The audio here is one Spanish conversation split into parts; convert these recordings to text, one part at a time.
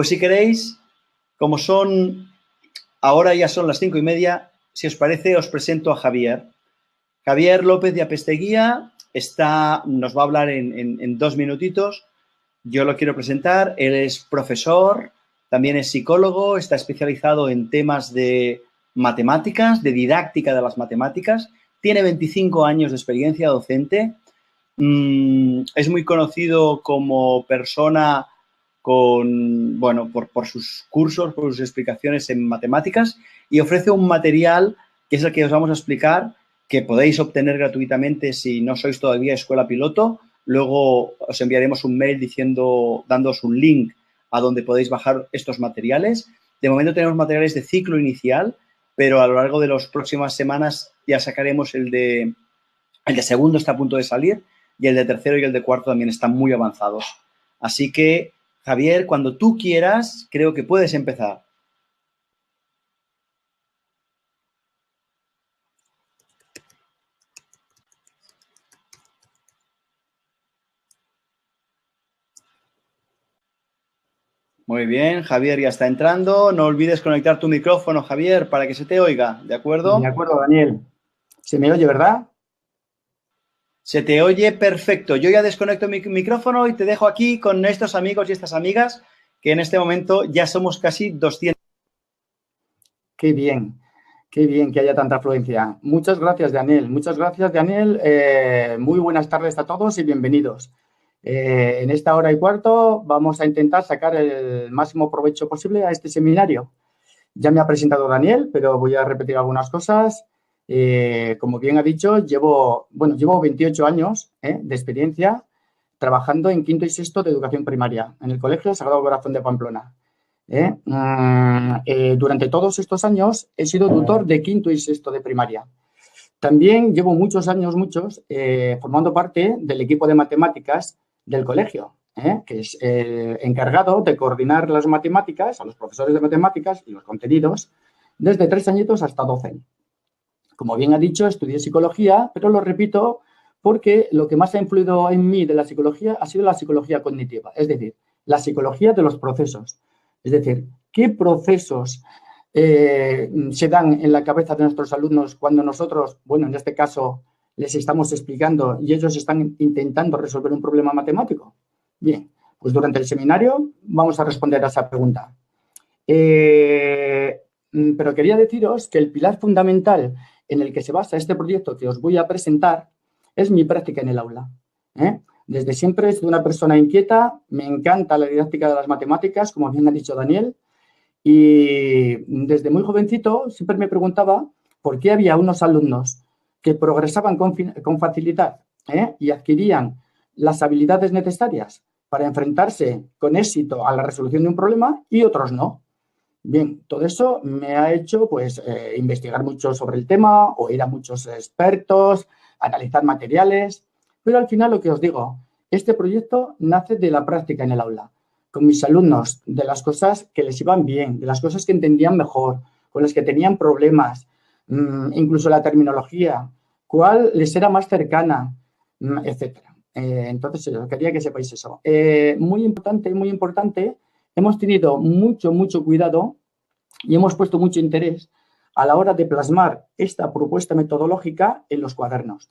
Pues si queréis, como ahora ya son las 5:30, si os parece, os presento a Javier. Javier López de Apesteguía nos va a hablar en 2 minutitos. Yo lo quiero presentar. Él es profesor, también es psicólogo, está especializado en temas de matemáticas, de didáctica de las matemáticas. Tiene 25 años de experiencia docente. Es muy conocido como persona por sus cursos, por sus explicaciones en matemáticas, y ofrece un material que es el que os vamos a explicar, que podéis obtener gratuitamente si no sois todavía escuela piloto. Luego os enviaremos un mail dándoos un link a donde podéis bajar estos materiales. De momento tenemos materiales de ciclo inicial, pero a lo largo de las próximas semanas ya sacaremos el de segundo, está a punto de salir, y el de tercero y el de cuarto también están muy avanzados. Así que, Javier, cuando tú quieras, creo que puedes empezar. Muy bien, Javier ya está entrando. No olvides conectar tu micrófono, Javier, para que se te oiga, ¿de acuerdo? De acuerdo, Daniel. ¿Se me oye, verdad? Se te oye perfecto. Yo ya desconecto mi micrófono y te dejo aquí con estos amigos y estas amigas, que en este momento ya somos casi 200. Qué bien que haya tanta afluencia. Muchas gracias, Daniel. Muy buenas tardes a todos y bienvenidos. En esta hora y cuarto vamos a intentar sacar el máximo provecho posible a este seminario. Ya me ha presentado Daniel, pero voy a repetir algunas cosas. Como bien ha dicho, llevo 28 años de experiencia trabajando en quinto y sexto de educación primaria en el Colegio Sagrado Corazón de Pamplona. Durante todos estos años he sido tutor de quinto y sexto de primaria. También llevo muchos años formando parte del equipo de matemáticas del colegio, que es encargado de coordinar las matemáticas, a los profesores de matemáticas y los contenidos, desde 3 añitos hasta 12. Como bien ha dicho, estudié psicología, pero lo repito porque lo que más ha influido en mí de la psicología ha sido la psicología cognitiva, es decir, la psicología de los procesos. Es decir, ¿qué procesos se dan en la cabeza de nuestros alumnos cuando nosotros, en este caso, les estamos explicando y ellos están intentando resolver un problema matemático? Bien, pues durante el seminario vamos a responder a esa pregunta. Pero quería deciros que el pilar fundamental en el que se basa este proyecto que os voy a presentar es mi práctica en el aula. Desde siempre soy una persona inquieta, me encanta la didáctica de las matemáticas, como bien ha dicho Daniel, y desde muy jovencito siempre me preguntaba por qué había unos alumnos que progresaban con facilidad y adquirían las habilidades necesarias para enfrentarse con éxito a la resolución de un problema y otros no. Bien, todo eso me ha hecho investigar mucho sobre el tema, oír a muchos expertos, analizar materiales, pero al final lo que os digo, este proyecto nace de la práctica en el aula, con mis alumnos, de las cosas que les iban bien, de las cosas que entendían mejor, con las que tenían problemas, incluso la terminología, cuál les era más cercana, etcétera. Entonces, quería que sepáis eso. Muy importante, hemos tenido mucho cuidado y hemos puesto mucho interés a la hora de plasmar esta propuesta metodológica en los cuadernos.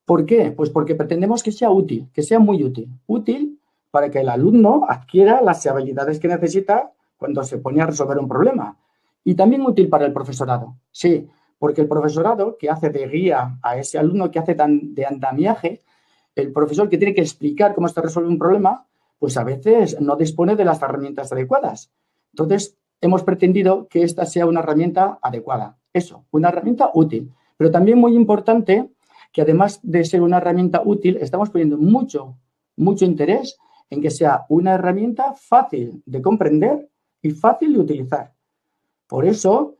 ¿Por qué? Pues porque pretendemos que sea útil, que sea muy útil. Útil para que el alumno adquiera las habilidades que necesita cuando se pone a resolver un problema. Y también útil para el profesorado. Sí, porque el profesorado que hace de guía a ese alumno, que hace de andamiaje, el profesor que tiene que explicar cómo se resuelve un problema, pues a veces no dispone de las herramientas adecuadas. Entonces, hemos pretendido que esta sea una herramienta adecuada. Eso, una herramienta útil. Pero también muy importante que además de ser una herramienta útil, estamos poniendo mucho interés en que sea una herramienta fácil de comprender y fácil de utilizar. Por eso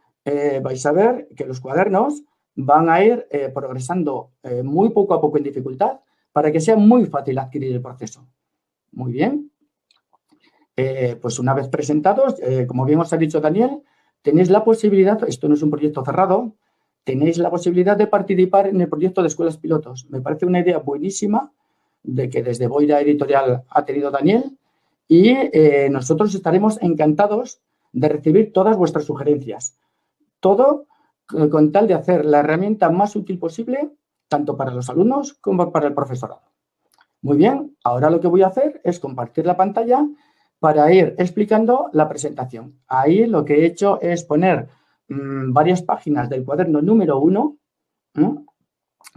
vais a ver que los cuadernos van a ir progresando muy poco a poco en dificultad para que sea muy fácil adquirir el proceso. Muy bien. Pues una vez presentados, como bien os ha dicho Daniel, tenéis la posibilidad, esto no es un proyecto cerrado, tenéis la posibilidad de participar en el proyecto de escuelas pilotos. Me parece una idea buenísima de que desde Boira Editorial ha tenido Daniel y nosotros estaremos encantados de recibir todas vuestras sugerencias. Todo con tal de hacer la herramienta más útil posible, tanto para los alumnos como para el profesorado. Muy bien, ahora lo que voy a hacer es compartir la pantalla para ir explicando la presentación. Ahí lo que he hecho es poner varias páginas del cuaderno número 1,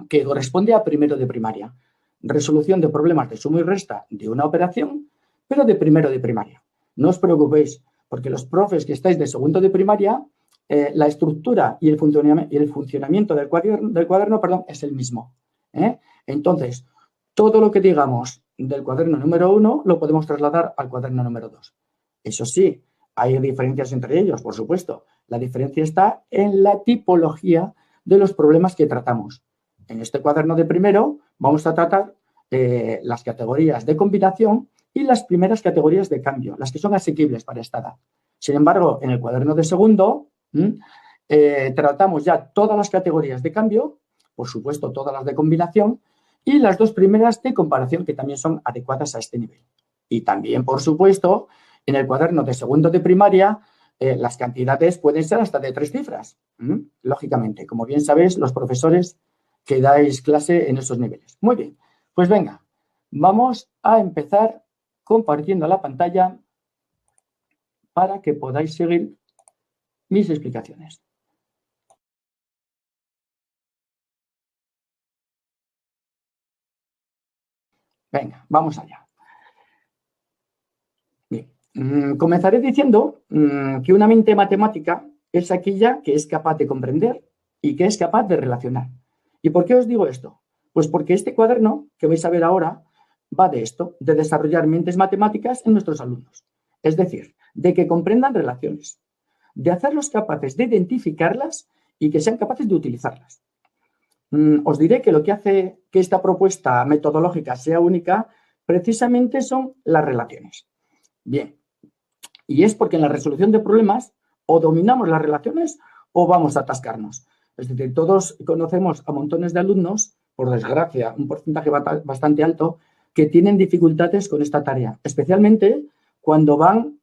que corresponde a primero de primaria. Resolución de problemas de suma y resta de una operación, pero de primero de primaria. No os preocupéis, porque los profes que estáis de segundo de primaria, la estructura y el funcionamiento del cuaderno, es el mismo. Entonces, todo lo que digamos del cuaderno número 1 lo podemos trasladar al cuaderno número 2. Eso sí, hay diferencias entre ellos, por supuesto. La diferencia está en la tipología de los problemas que tratamos. En este cuaderno de primero vamos a tratar las categorías de combinación y las primeras categorías de cambio, las que son asequibles para esta edad. Sin embargo, en el cuaderno de segundo tratamos ya todas las categorías de cambio, por supuesto todas las de combinación, y las dos primeras de comparación, que también son adecuadas a este nivel. Y también, por supuesto, en el cuaderno de segundo de primaria, las cantidades pueden ser hasta de 3 cifras. Lógicamente, como bien sabéis, los profesores que dais clase en esos niveles. Muy bien, pues venga, vamos a empezar compartiendo la pantalla para que podáis seguir mis explicaciones. Venga, vamos allá. Bien, comenzaré diciendo que una mente matemática es aquella que es capaz de comprender y que es capaz de relacionar. ¿Y por qué os digo esto? Pues porque este cuaderno que vais a ver ahora va de esto, de desarrollar mentes matemáticas en nuestros alumnos. Es decir, de que comprendan relaciones, de hacerlos capaces de identificarlas y que sean capaces de utilizarlas. Os diré que lo que hace que esta propuesta metodológica sea única precisamente son las relaciones. Bien, y es porque en la resolución de problemas o dominamos las relaciones o vamos a atascarnos. Es decir, todos conocemos a montones de alumnos, por desgracia, un porcentaje bastante alto, que tienen dificultades con esta tarea, especialmente cuando van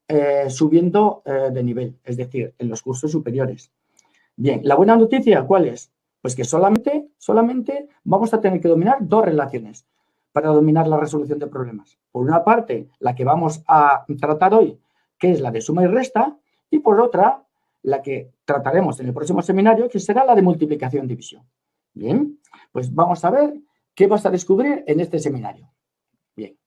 subiendo de nivel, es decir, en los cursos superiores. Bien, la buena noticia, ¿cuál es? Pues que solamente vamos a tener que dominar 2 relaciones para dominar la resolución de problemas. Por una parte, la que vamos a tratar hoy, que es la de suma y resta, y por otra, la que trataremos en el próximo seminario, que será la de multiplicación-división. Bien, pues vamos a ver qué vas a descubrir en este seminario. Bien,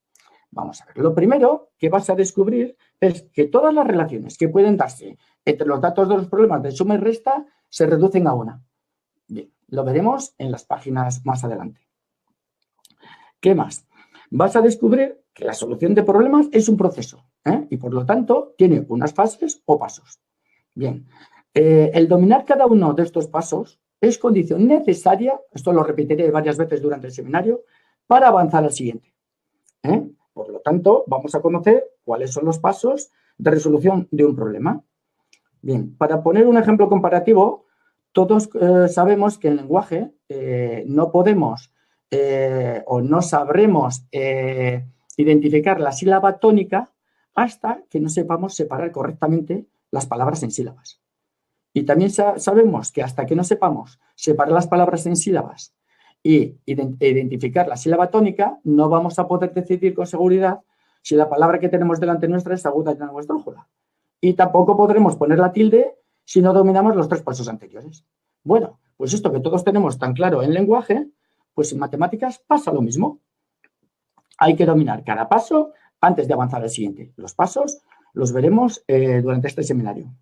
vamos a ver. Lo primero que vas a descubrir es que todas las relaciones que pueden darse entre los datos de los problemas de suma y resta se reducen a una. Bien, lo veremos en las páginas más adelante. ¿Qué más? Vas a descubrir que la solución de problemas es un proceso y, por lo tanto, tiene unas fases o pasos. Bien, el dominar cada uno de estos pasos es condición necesaria, esto lo repetiré varias veces durante el seminario, para avanzar al siguiente. Por lo tanto, vamos a conocer cuáles son los pasos de resolución de un problema. Bien, para poner un ejemplo comparativo, todos sabemos que en lenguaje no podemos o no sabremos identificar la sílaba tónica hasta que no sepamos separar correctamente las palabras en sílabas. Y también sabemos que hasta que no sepamos separar las palabras en sílabas y identificar la sílaba tónica, no vamos a poder decidir con seguridad si la palabra que tenemos delante nuestra es aguda o esdrújula. Y tampoco podremos poner la tilde si no dominamos los 3 pasos anteriores. Bueno, pues esto que todos tenemos tan claro en lenguaje, pues en matemáticas pasa lo mismo. Hay que dominar cada paso antes de avanzar al siguiente. Los pasos los veremos durante este seminario.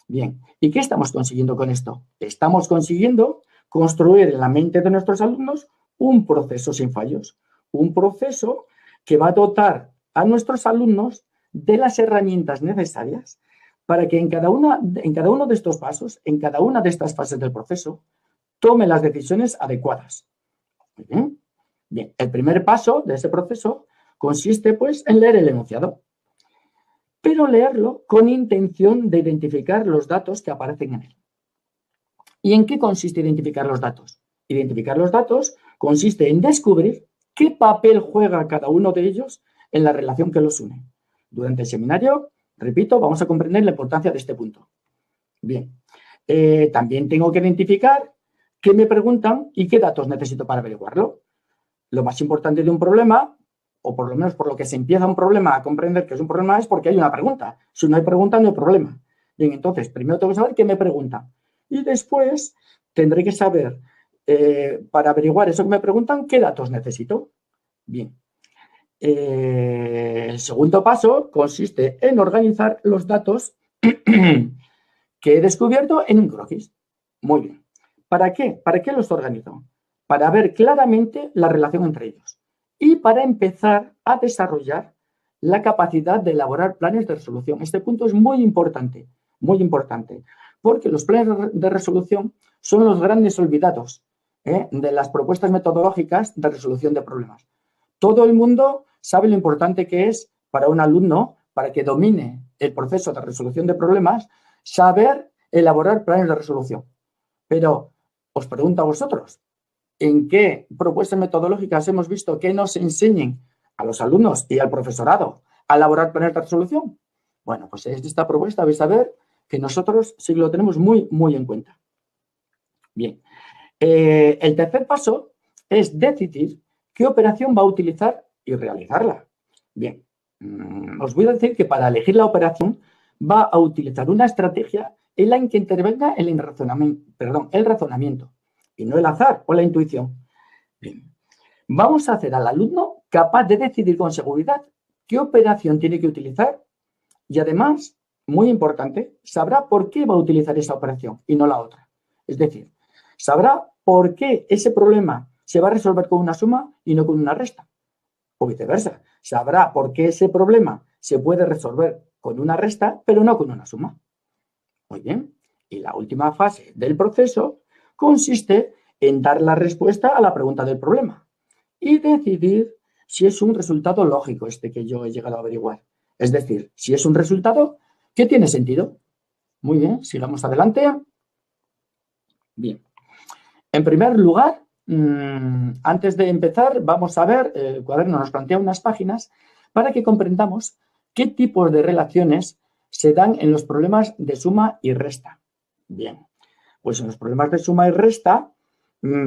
Bien, ¿y qué estamos consiguiendo con esto? Estamos consiguiendo construir en la mente de nuestros alumnos un proceso sin fallos, un proceso que va a dotar a nuestros alumnos de las herramientas necesarias para que en cada uno de estos pasos, en cada una de estas fases del proceso, tome las decisiones adecuadas. Bien, el primer paso de ese proceso consiste, pues, en leer el enunciado, pero leerlo con intención de identificar los datos que aparecen en él. ¿Y en qué consiste identificar los datos? Identificar los datos consiste en descubrir qué papel juega cada uno de ellos en la relación que los une. Durante el seminario, repito, vamos a comprender la importancia de este punto. Bien, también tengo que identificar qué me preguntan y qué datos necesito para averiguarlo. Lo más importante de un problema, o por lo menos por lo que se empieza un problema a comprender que es un problema, es porque hay una pregunta. Si no hay pregunta, no hay problema. Bien, entonces, primero tengo que saber qué me preguntan. Y después tendré que saber, para averiguar eso que me preguntan, qué datos necesito. Bien. El segundo paso consiste en organizar los datos que he descubierto en un croquis. Muy bien. ¿Para qué? ¿Para qué los organizo? Para ver claramente la relación entre ellos y para empezar a desarrollar la capacidad de elaborar planes de resolución. Este punto es muy importante, porque los planes de resolución son los grandes olvidados de las propuestas metodológicas de resolución de problemas. Todo el mundo sabe lo importante que es para un alumno, para que domine el proceso de resolución de problemas, saber elaborar planes de resolución. Pero os pregunto a vosotros, ¿en qué propuestas metodológicas hemos visto que nos enseñen a los alumnos y al profesorado a elaborar planes de resolución? Bueno, pues en esta propuesta vais a ver que nosotros sí lo tenemos muy, muy en cuenta. Bien, el tercer paso es decidir qué operación va a utilizar y realizarla. Bien, os voy a decir que para elegir la operación va a utilizar una estrategia en la que intervenga el razonamiento y no el azar o la intuición. Bien, vamos a hacer al alumno capaz de decidir con seguridad qué operación tiene que utilizar y además, muy importante, sabrá por qué va a utilizar esa operación y no la otra. Es decir, sabrá por qué ese problema se va a resolver con una suma y no con una resta. O viceversa, sabrá por qué ese problema se puede resolver con una resta, pero no con una suma. Muy bien. Y la última fase del proceso consiste en dar la respuesta a la pregunta del problema y decidir si es un resultado lógico este que yo he llegado a averiguar. Es decir, si es un resultado que tiene sentido. Muy bien, sigamos adelante. Bien. En primer lugar, antes de empezar, vamos a ver, el cuaderno nos plantea unas páginas para que comprendamos qué tipos de relaciones se dan en los problemas de suma y resta. Bien, pues en los problemas de suma y resta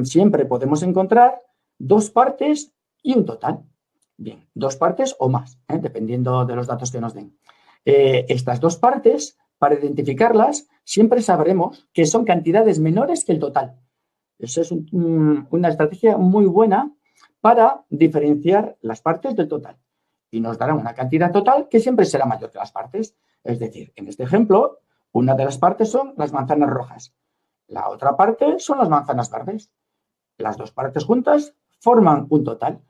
siempre podemos encontrar dos partes y un total. Bien, dos partes o más, dependiendo de los datos que nos den. Estas dos partes, para identificarlas, siempre sabremos que son cantidades menores que el total. Esa es una estrategia muy buena para diferenciar las partes del total. Y nos dará una cantidad total que siempre será mayor que las partes. Es decir, en este ejemplo, una de las partes son las manzanas rojas. La otra parte son las manzanas verdes. Las dos partes juntas forman un total.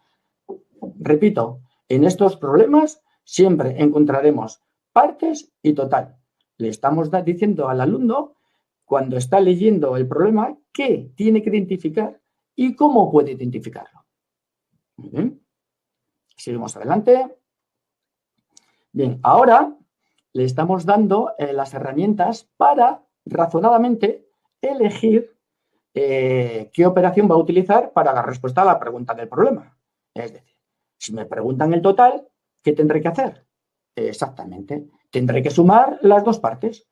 Repito, en estos problemas siempre encontraremos partes y total. Le estamos diciendo al alumno, cuando está leyendo el problema, qué tiene que identificar y cómo puede identificarlo. Muy bien. Seguimos adelante. Bien, ahora le estamos dando las herramientas para razonadamente elegir qué operación va a utilizar para dar respuesta a la pregunta del problema. Es decir, si me preguntan el total, ¿qué tendré que hacer? Exactamente, tendré que sumar las dos partes.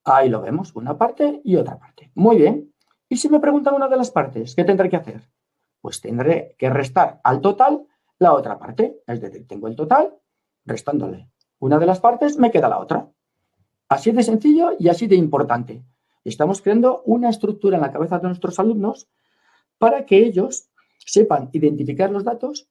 Ahí lo vemos, una parte y otra parte. Muy bien. Y si me preguntan una de las partes, ¿qué tendré que hacer? Pues tendré que restar al total la otra parte. Es decir, tengo el total, restándole una de las partes, me queda la otra. Así de sencillo y así de importante. Estamos creando una estructura en la cabeza de nuestros alumnos para que ellos sepan identificar los datos,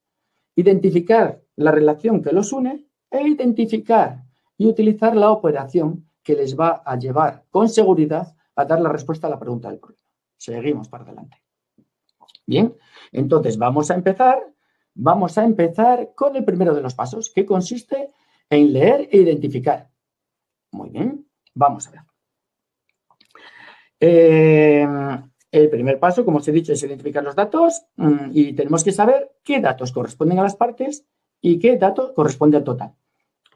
identificar la relación que los une e identificar y utilizar la operación que les va a llevar con seguridad a dar la respuesta a la pregunta del problema. Seguimos para adelante. Bien, entonces vamos a empezar con el primero de los pasos, que consiste en leer e identificar. Muy bien, vamos a ver. El primer paso, como os he dicho, es identificar los datos y tenemos que saber qué datos corresponden a las partes y qué dato corresponde al total.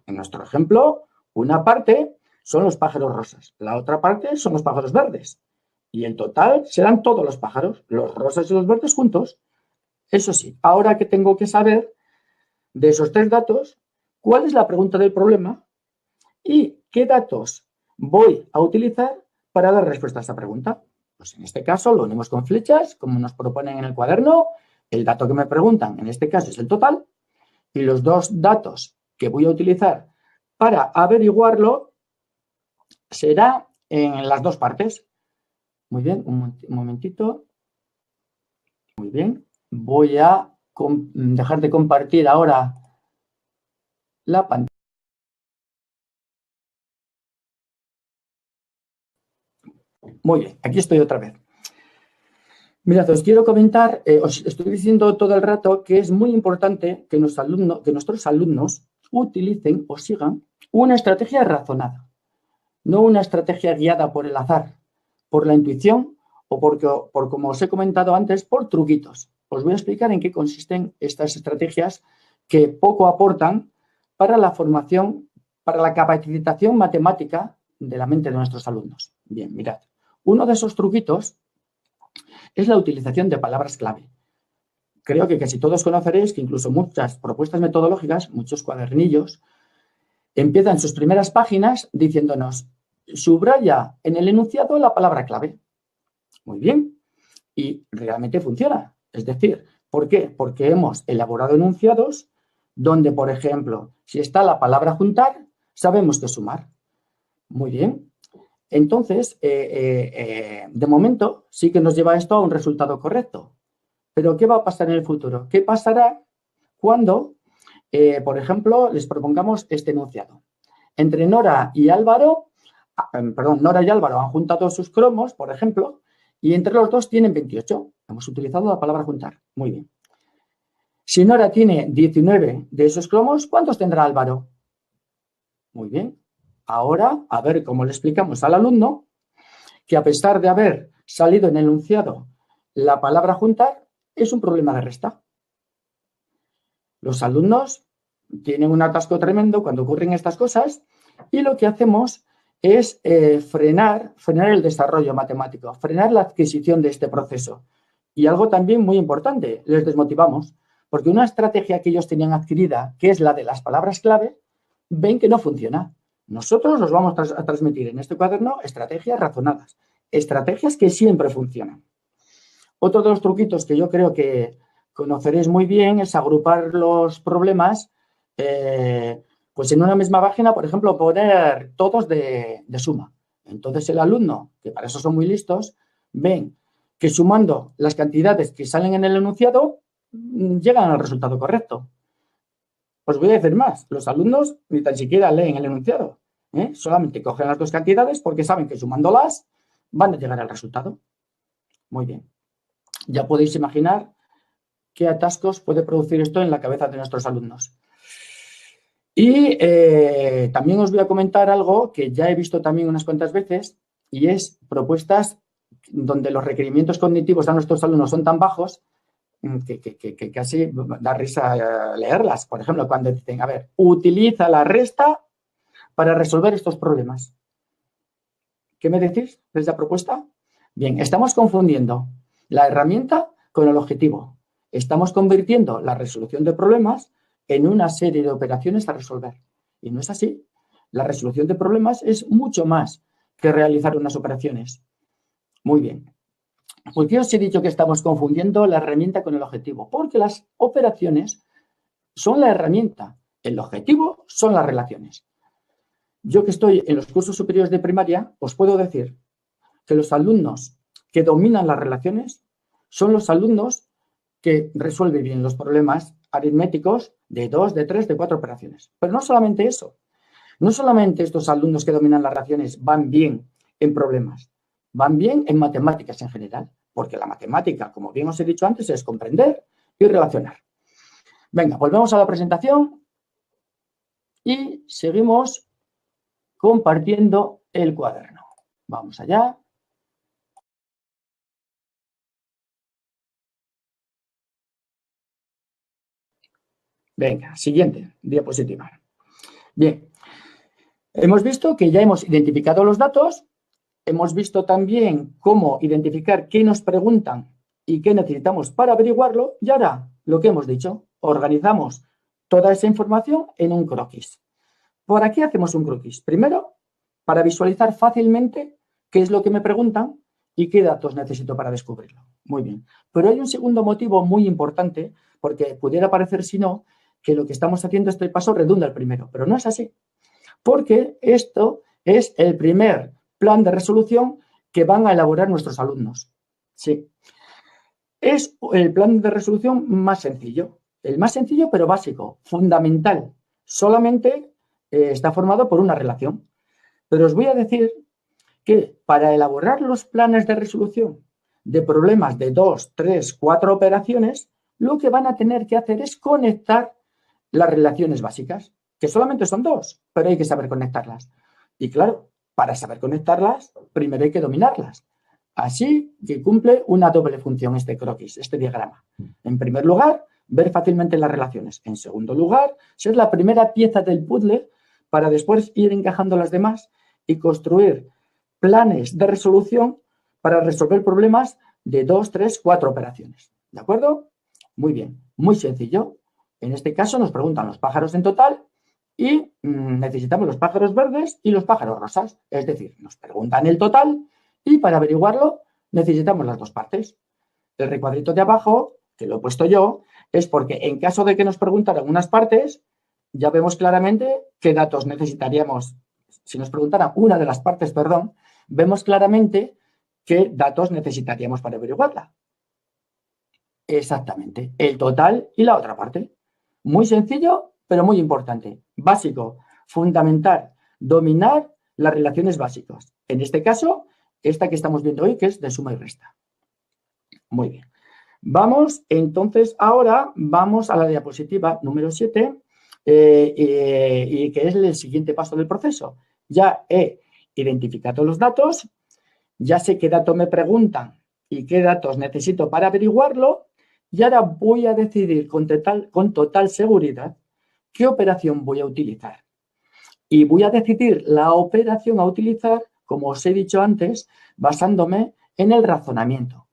En nuestro ejemplo, una parte son los pájaros rosas, la otra parte son los pájaros verdes y el total serán todos los pájaros, los rosas y los verdes juntos. Eso sí, ahora que tengo que saber de esos tres datos, cuál es la pregunta del problema y qué datos voy a utilizar para dar respuesta a esa pregunta. Pues en este caso lo unimos con flechas, como nos proponen en el cuaderno. El dato que me preguntan, en este caso, es el total. Y los dos datos que voy a utilizar para averiguarlo será en las dos partes. Muy bien, un momentito. Muy bien. Voy a dejar de compartir ahora la pantalla. Muy bien, aquí estoy otra vez. Mirad, os quiero comentar, os estoy diciendo todo el rato que es muy importante que nuestros alumnos utilicen o sigan una estrategia razonada, no una estrategia guiada por el azar, por la intuición o por como os he comentado antes, por truquitos. Os voy a explicar en qué consisten estas estrategias que poco aportan para la formación, para la capacitación matemática de la mente de nuestros alumnos. Bien, mirad, uno de esos truquitos es la utilización de palabras clave. Creo que casi todos conoceréis que incluso muchas propuestas metodológicas, muchos cuadernillos, empiezan sus primeras páginas diciéndonos, subraya en el enunciado la palabra clave. Muy bien. Y realmente funciona. Es decir, ¿por qué? Porque hemos elaborado enunciados donde, por ejemplo, si está la palabra juntar, sabemos que sumar. Muy bien. Entonces, de momento, sí que nos lleva esto a un resultado correcto. Pero, ¿qué va a pasar en el futuro? ¿Qué pasará cuando, por ejemplo, les propongamos este enunciado? Entre Nora y Álvaro han juntado sus cromos, por ejemplo, y entre los dos tienen 28. Hemos utilizado la palabra juntar. Muy bien. Si Nora tiene 19 de esos cromos, ¿cuántos tendrá Álvaro? Muy bien. Ahora, a ver cómo le explicamos al alumno que a pesar de haber salido en el enunciado la palabra juntar, es un problema de resta. Los alumnos tienen un atasco tremendo cuando ocurren estas cosas y lo que hacemos es frenar el desarrollo matemático, frenar la adquisición de este proceso. Y algo también muy importante, les desmotivamos, porque una estrategia que ellos tenían adquirida, que es la de las palabras clave, ven que no funciona. Nosotros los vamos a transmitir en este cuaderno estrategias razonadas, estrategias que siempre funcionan. Otro de los truquitos que yo creo que conoceréis muy bien es agrupar los problemas, pues en una misma página, por ejemplo, poner todos de suma. Entonces el alumno, que para eso son muy listos, ven que sumando las cantidades que salen en el enunciado, llegan al resultado correcto. Os voy a decir más, los alumnos ni tan siquiera leen el enunciado, solamente cogen las dos cantidades porque saben que sumándolas van a llegar al resultado. Muy bien. Ya podéis imaginar qué atascos puede producir esto en la cabeza de nuestros alumnos. Y también os voy a comentar algo que ya he visto también unas cuantas veces y es propuestas donde los requerimientos cognitivos de nuestros alumnos son tan bajos que casi da risa leerlas. Por ejemplo, cuando dicen, a ver, utiliza la resta para resolver estos problemas. ¿Qué me decís de esa propuesta? Bien, estamos confundiendo la herramienta con el objetivo. Estamos convirtiendo la resolución de problemas en una serie de operaciones a resolver. Y no es así. La resolución de problemas es mucho más que realizar unas operaciones. Muy bien. ¿Por qué os he dicho que estamos confundiendo la herramienta con el objetivo? Porque las operaciones son la herramienta. El objetivo son las relaciones. Yo que estoy en los cursos superiores de primaria, os puedo decir que los alumnos que dominan las relaciones son los alumnos que resuelven bien los problemas aritméticos de 2, de 3, de 4 operaciones. Pero no solamente eso. No solamente estos alumnos que dominan las relaciones van bien en problemas, van bien en matemáticas en general, porque la matemática, como bien os he dicho antes, es comprender y relacionar. Venga, volvemos a la presentación y seguimos compartiendo el cuaderno. Vamos allá. Venga, siguiente diapositiva. Bien, hemos visto que ya hemos identificado los datos, hemos visto también cómo identificar qué nos preguntan y qué necesitamos para averiguarlo y ahora lo que hemos dicho, organizamos toda esa información en un croquis. ¿Por aquí hacemos un croquis? Primero, para visualizar fácilmente qué es lo que me preguntan y qué datos necesito para descubrirlo. Muy bien. Pero hay un segundo motivo muy importante, porque pudiera parecer, si no, que lo que estamos haciendo este paso redunda al primero, pero no es así. Porque esto es el primer plan de resolución que van a elaborar nuestros alumnos. Sí. Es el plan de resolución más sencillo. El más sencillo, pero básico, fundamental. Solamente está formado por una relación. Pero os voy a decir que para elaborar los planes de resolución de problemas de 2, 3, 4 operaciones, lo que van a tener que hacer es conectar las relaciones básicas, que solamente son 2, pero hay que saber conectarlas. Y claro, para saber conectarlas, primero hay que dominarlas. Así que cumple una doble función este croquis, este diagrama. En primer lugar, ver fácilmente las relaciones. En segundo lugar, ser la primera pieza del puzzle para después ir encajando las demás y construir planes de resolución para resolver problemas de 2, 3, 4 operaciones. ¿De acuerdo? Muy bien, muy sencillo. En este caso nos preguntan los pájaros en total y necesitamos los pájaros verdes y los pájaros rosas. Es decir, nos preguntan el total y para averiguarlo necesitamos las dos partes. El recuadrito de abajo, que lo he puesto yo, es porque en caso de que nos preguntaran unas partes, ya vemos claramente qué datos necesitaríamos. Si nos preguntaran una de las partes, perdón, vemos claramente qué datos necesitaríamos para averiguarla. Exactamente, el total y la otra parte. Muy sencillo, pero muy importante. Básico, fundamental, dominar las relaciones básicas. En este caso, esta que estamos viendo hoy, que es de suma y resta. Muy bien. Vamos, entonces, ahora vamos a la diapositiva número 7, y que es el siguiente paso del proceso. Ya he identificado los datos, ya sé qué datos me preguntan y qué datos necesito para averiguarlo, y ahora voy a decidir con total seguridad qué operación voy a utilizar. Y voy a decidir la operación a utilizar, como os he dicho antes, basándome en el razonamiento,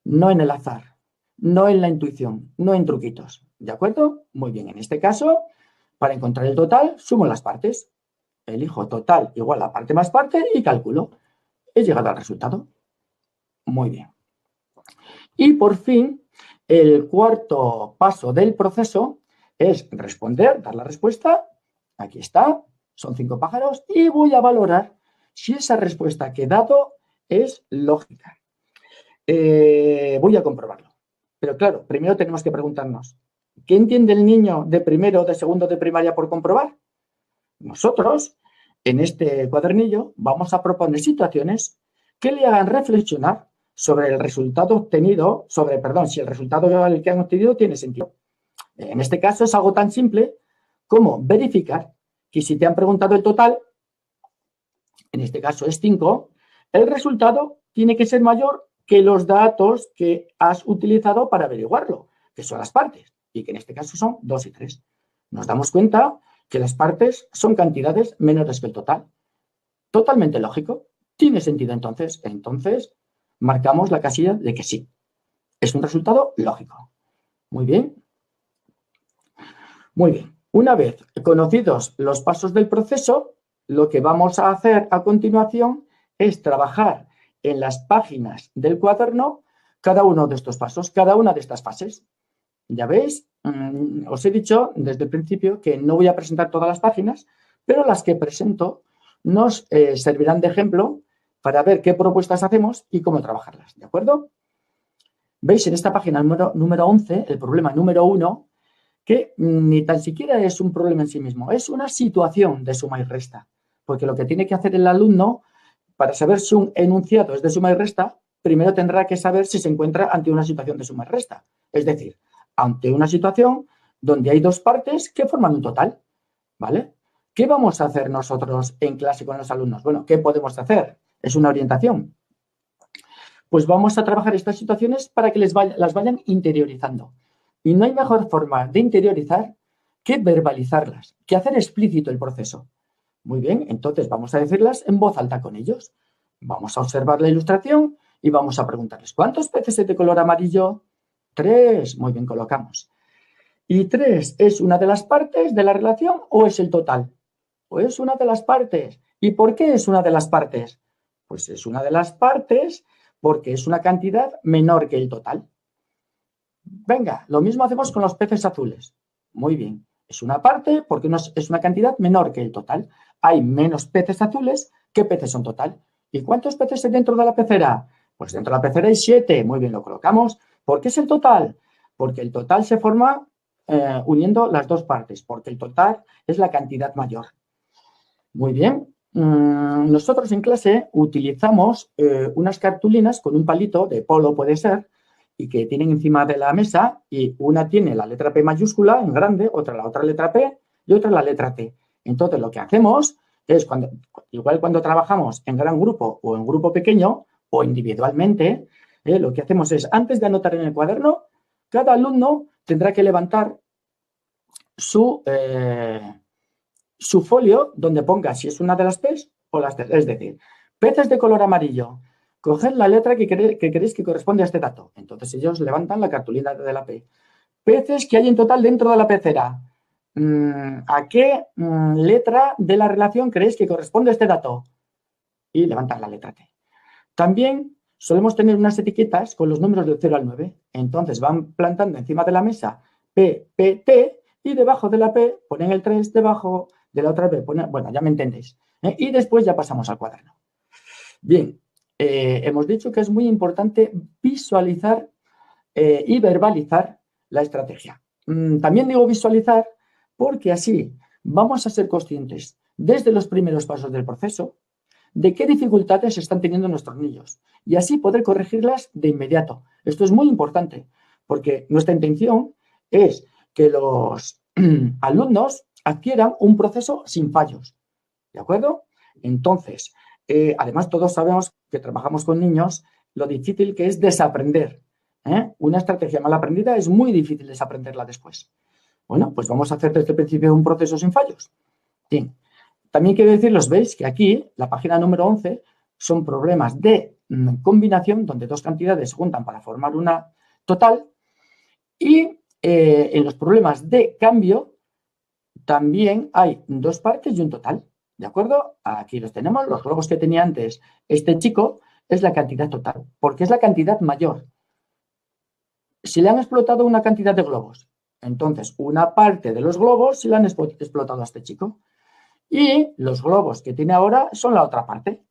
no en el azar, no en la intuición, no en truquitos. ¿De acuerdo? Muy bien, en este caso, para encontrar el total, sumo las partes. Elijo total igual a parte más parte y calculo. He llegado al resultado. Muy bien. Y por fin, el cuarto paso del proceso es responder, dar la respuesta. Aquí está, son 5 pájaros y voy a valorar si esa respuesta que he dado es lógica. Voy a comprobarlo. Pero claro, primero tenemos que preguntarnos, ¿qué entiende el niño de primero, de segundo, de primaria por comprobar? Nosotros, en este cuadernillo, vamos a proponer situaciones que le hagan reflexionar sobre el resultado obtenido, si el resultado que han obtenido tiene sentido. En este caso es algo tan simple como verificar que si te han preguntado el total, en este caso es 5, el resultado tiene que ser mayor que los datos que has utilizado para averiguarlo, que son las partes, y que en este caso son 2 y 3. Nos damos cuenta que las partes son cantidades menores que el total. Totalmente lógico. ¿Tiene sentido entonces? Entonces, marcamos la casilla de que sí. Es un resultado lógico. Muy bien. Muy bien. Una vez conocidos los pasos del proceso, lo que vamos a hacer a continuación es trabajar en las páginas del cuaderno cada uno de estos pasos, cada una de estas fases. Ya veis, os he dicho desde el principio que no voy a presentar todas las páginas, pero las que presento nos servirán de ejemplo para ver qué propuestas hacemos y cómo trabajarlas, ¿de acuerdo? Veis en esta página número 11, el problema número 1, que ni tan siquiera es un problema en sí mismo, es una situación de suma y resta, porque lo que tiene que hacer el alumno para saber si un enunciado es de suma y resta, primero tendrá que saber si se encuentra ante una situación de suma y resta, es decir, ante una situación donde hay dos partes que forman un total, ¿vale? ¿Qué vamos a hacer nosotros en clase con los alumnos? Bueno, ¿qué podemos hacer? Es una orientación. Pues vamos a trabajar estas situaciones para que las vayan interiorizando. Y no hay mejor forma de interiorizar que verbalizarlas, que hacer explícito el proceso. Muy bien, entonces vamos a decirlas en voz alta con ellos. Vamos a observar la ilustración y vamos a preguntarles, ¿cuántos peces hay de color amarillo? 3. Muy bien, colocamos. Y 3 es una de las partes de la relación o es el total. O es una de las partes. ¿Y por qué es una de las partes? Pues es una de las partes porque es una cantidad menor que el total. Venga, lo mismo hacemos con los peces azules. Muy bien. Es una parte porque es una cantidad menor que el total. Hay menos peces azules que peces en total. ¿Y cuántos peces hay dentro de la pecera? Pues dentro de la pecera hay 7. Muy bien, lo colocamos. ¿Por qué es el total? Porque el total se forma uniendo las dos partes, porque el total es la cantidad mayor. Muy bien. Nosotros en clase utilizamos unas cartulinas con un palito de polo, puede ser, y que tienen encima de la mesa, y una tiene la letra P mayúscula en grande, otra la otra letra P y otra la letra T. Entonces, lo que hacemos es, igual cuando trabajamos en gran grupo o en grupo pequeño o individualmente, lo que hacemos es, antes de anotar en el cuaderno, cada alumno tendrá que levantar su folio donde ponga si es una de las P's o las T. Es decir, peces de color amarillo. Coged la letra que queréis que corresponde a este dato. Entonces ellos levantan la cartulina de la P. Peces que hay en total dentro de la pecera. ¿A qué letra de la relación creéis que corresponde este dato? Y levantan la letra T. También solemos tener unas etiquetas con los números del 0 al 9. Entonces van plantando encima de la mesa P, P, T y debajo de la P ponen el 3, debajo de la otra P ponen, bueno, ya me entendéis. Y después ya pasamos al cuaderno. Bien, hemos dicho que es muy importante visualizar y verbalizar la estrategia. También digo visualizar porque así vamos a ser conscientes desde los primeros pasos del proceso de qué dificultades están teniendo nuestros niños y así poder corregirlas de inmediato. Esto es muy importante porque nuestra intención es que los alumnos adquieran un proceso sin fallos. ¿De acuerdo? Entonces, además todos sabemos que trabajamos con niños lo difícil que es desaprender. Una estrategia mal aprendida es muy difícil desaprenderla después. Bueno, pues vamos a hacer desde el principio un proceso sin fallos. Bien. También quiero decirles, veis que aquí, la página número 11, son problemas de combinación donde dos cantidades se juntan para formar una total y en los problemas de cambio también hay dos partes y un total. ¿De acuerdo? Aquí los tenemos, los globos que tenía antes este chico es la cantidad total, porque es la cantidad mayor. Si le han explotado una cantidad de globos, entonces una parte de los globos se le han explotado a este chico. Y los globos que tiene ahora son la otra parte.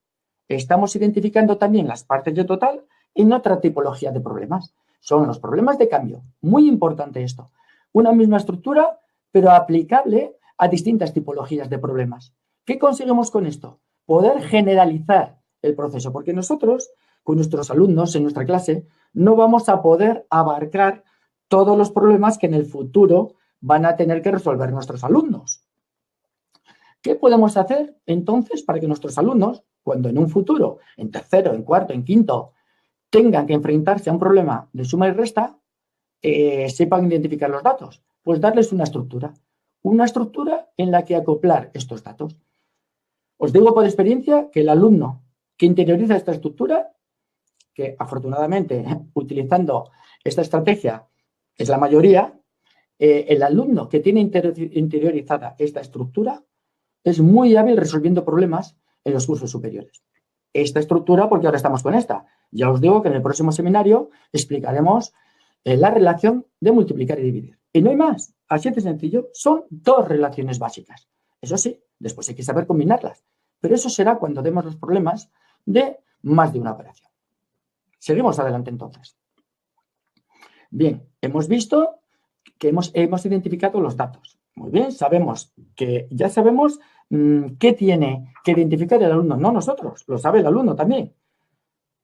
Estamos identificando también las partes de total en otra tipología de problemas. Son los problemas de cambio. Muy importante esto. Una misma estructura, pero aplicable a distintas tipologías de problemas. ¿Qué conseguimos con esto? Poder generalizar el proceso, porque nosotros, con nuestros alumnos en nuestra clase, no vamos a poder abarcar todos los problemas que en el futuro van a tener que resolver nuestros alumnos. ¿Qué podemos hacer entonces para que nuestros alumnos, cuando en un futuro, en tercero, en cuarto, en quinto, tengan que enfrentarse a un problema de suma y resta, sepan identificar los datos? Pues darles una estructura en la que acoplar estos datos. Os digo por experiencia que el alumno que interioriza esta estructura, que afortunadamente utilizando esta estrategia es la mayoría, el alumno que tiene interiorizada esta estructura es muy hábil resolviendo problemas en los cursos superiores. Esta estructura, porque ahora estamos con esta. Ya os digo que en el próximo seminario explicaremos la relación de multiplicar y dividir. Y no hay más. Así de sencillo. Son dos relaciones básicas. Eso sí, después hay que saber combinarlas. Pero eso será cuando demos los problemas de más de una operación. Seguimos adelante entonces. Bien, hemos visto que hemos identificado los datos. Muy bien, ya sabemos qué tiene que identificar el alumno, no nosotros, lo sabe el alumno también.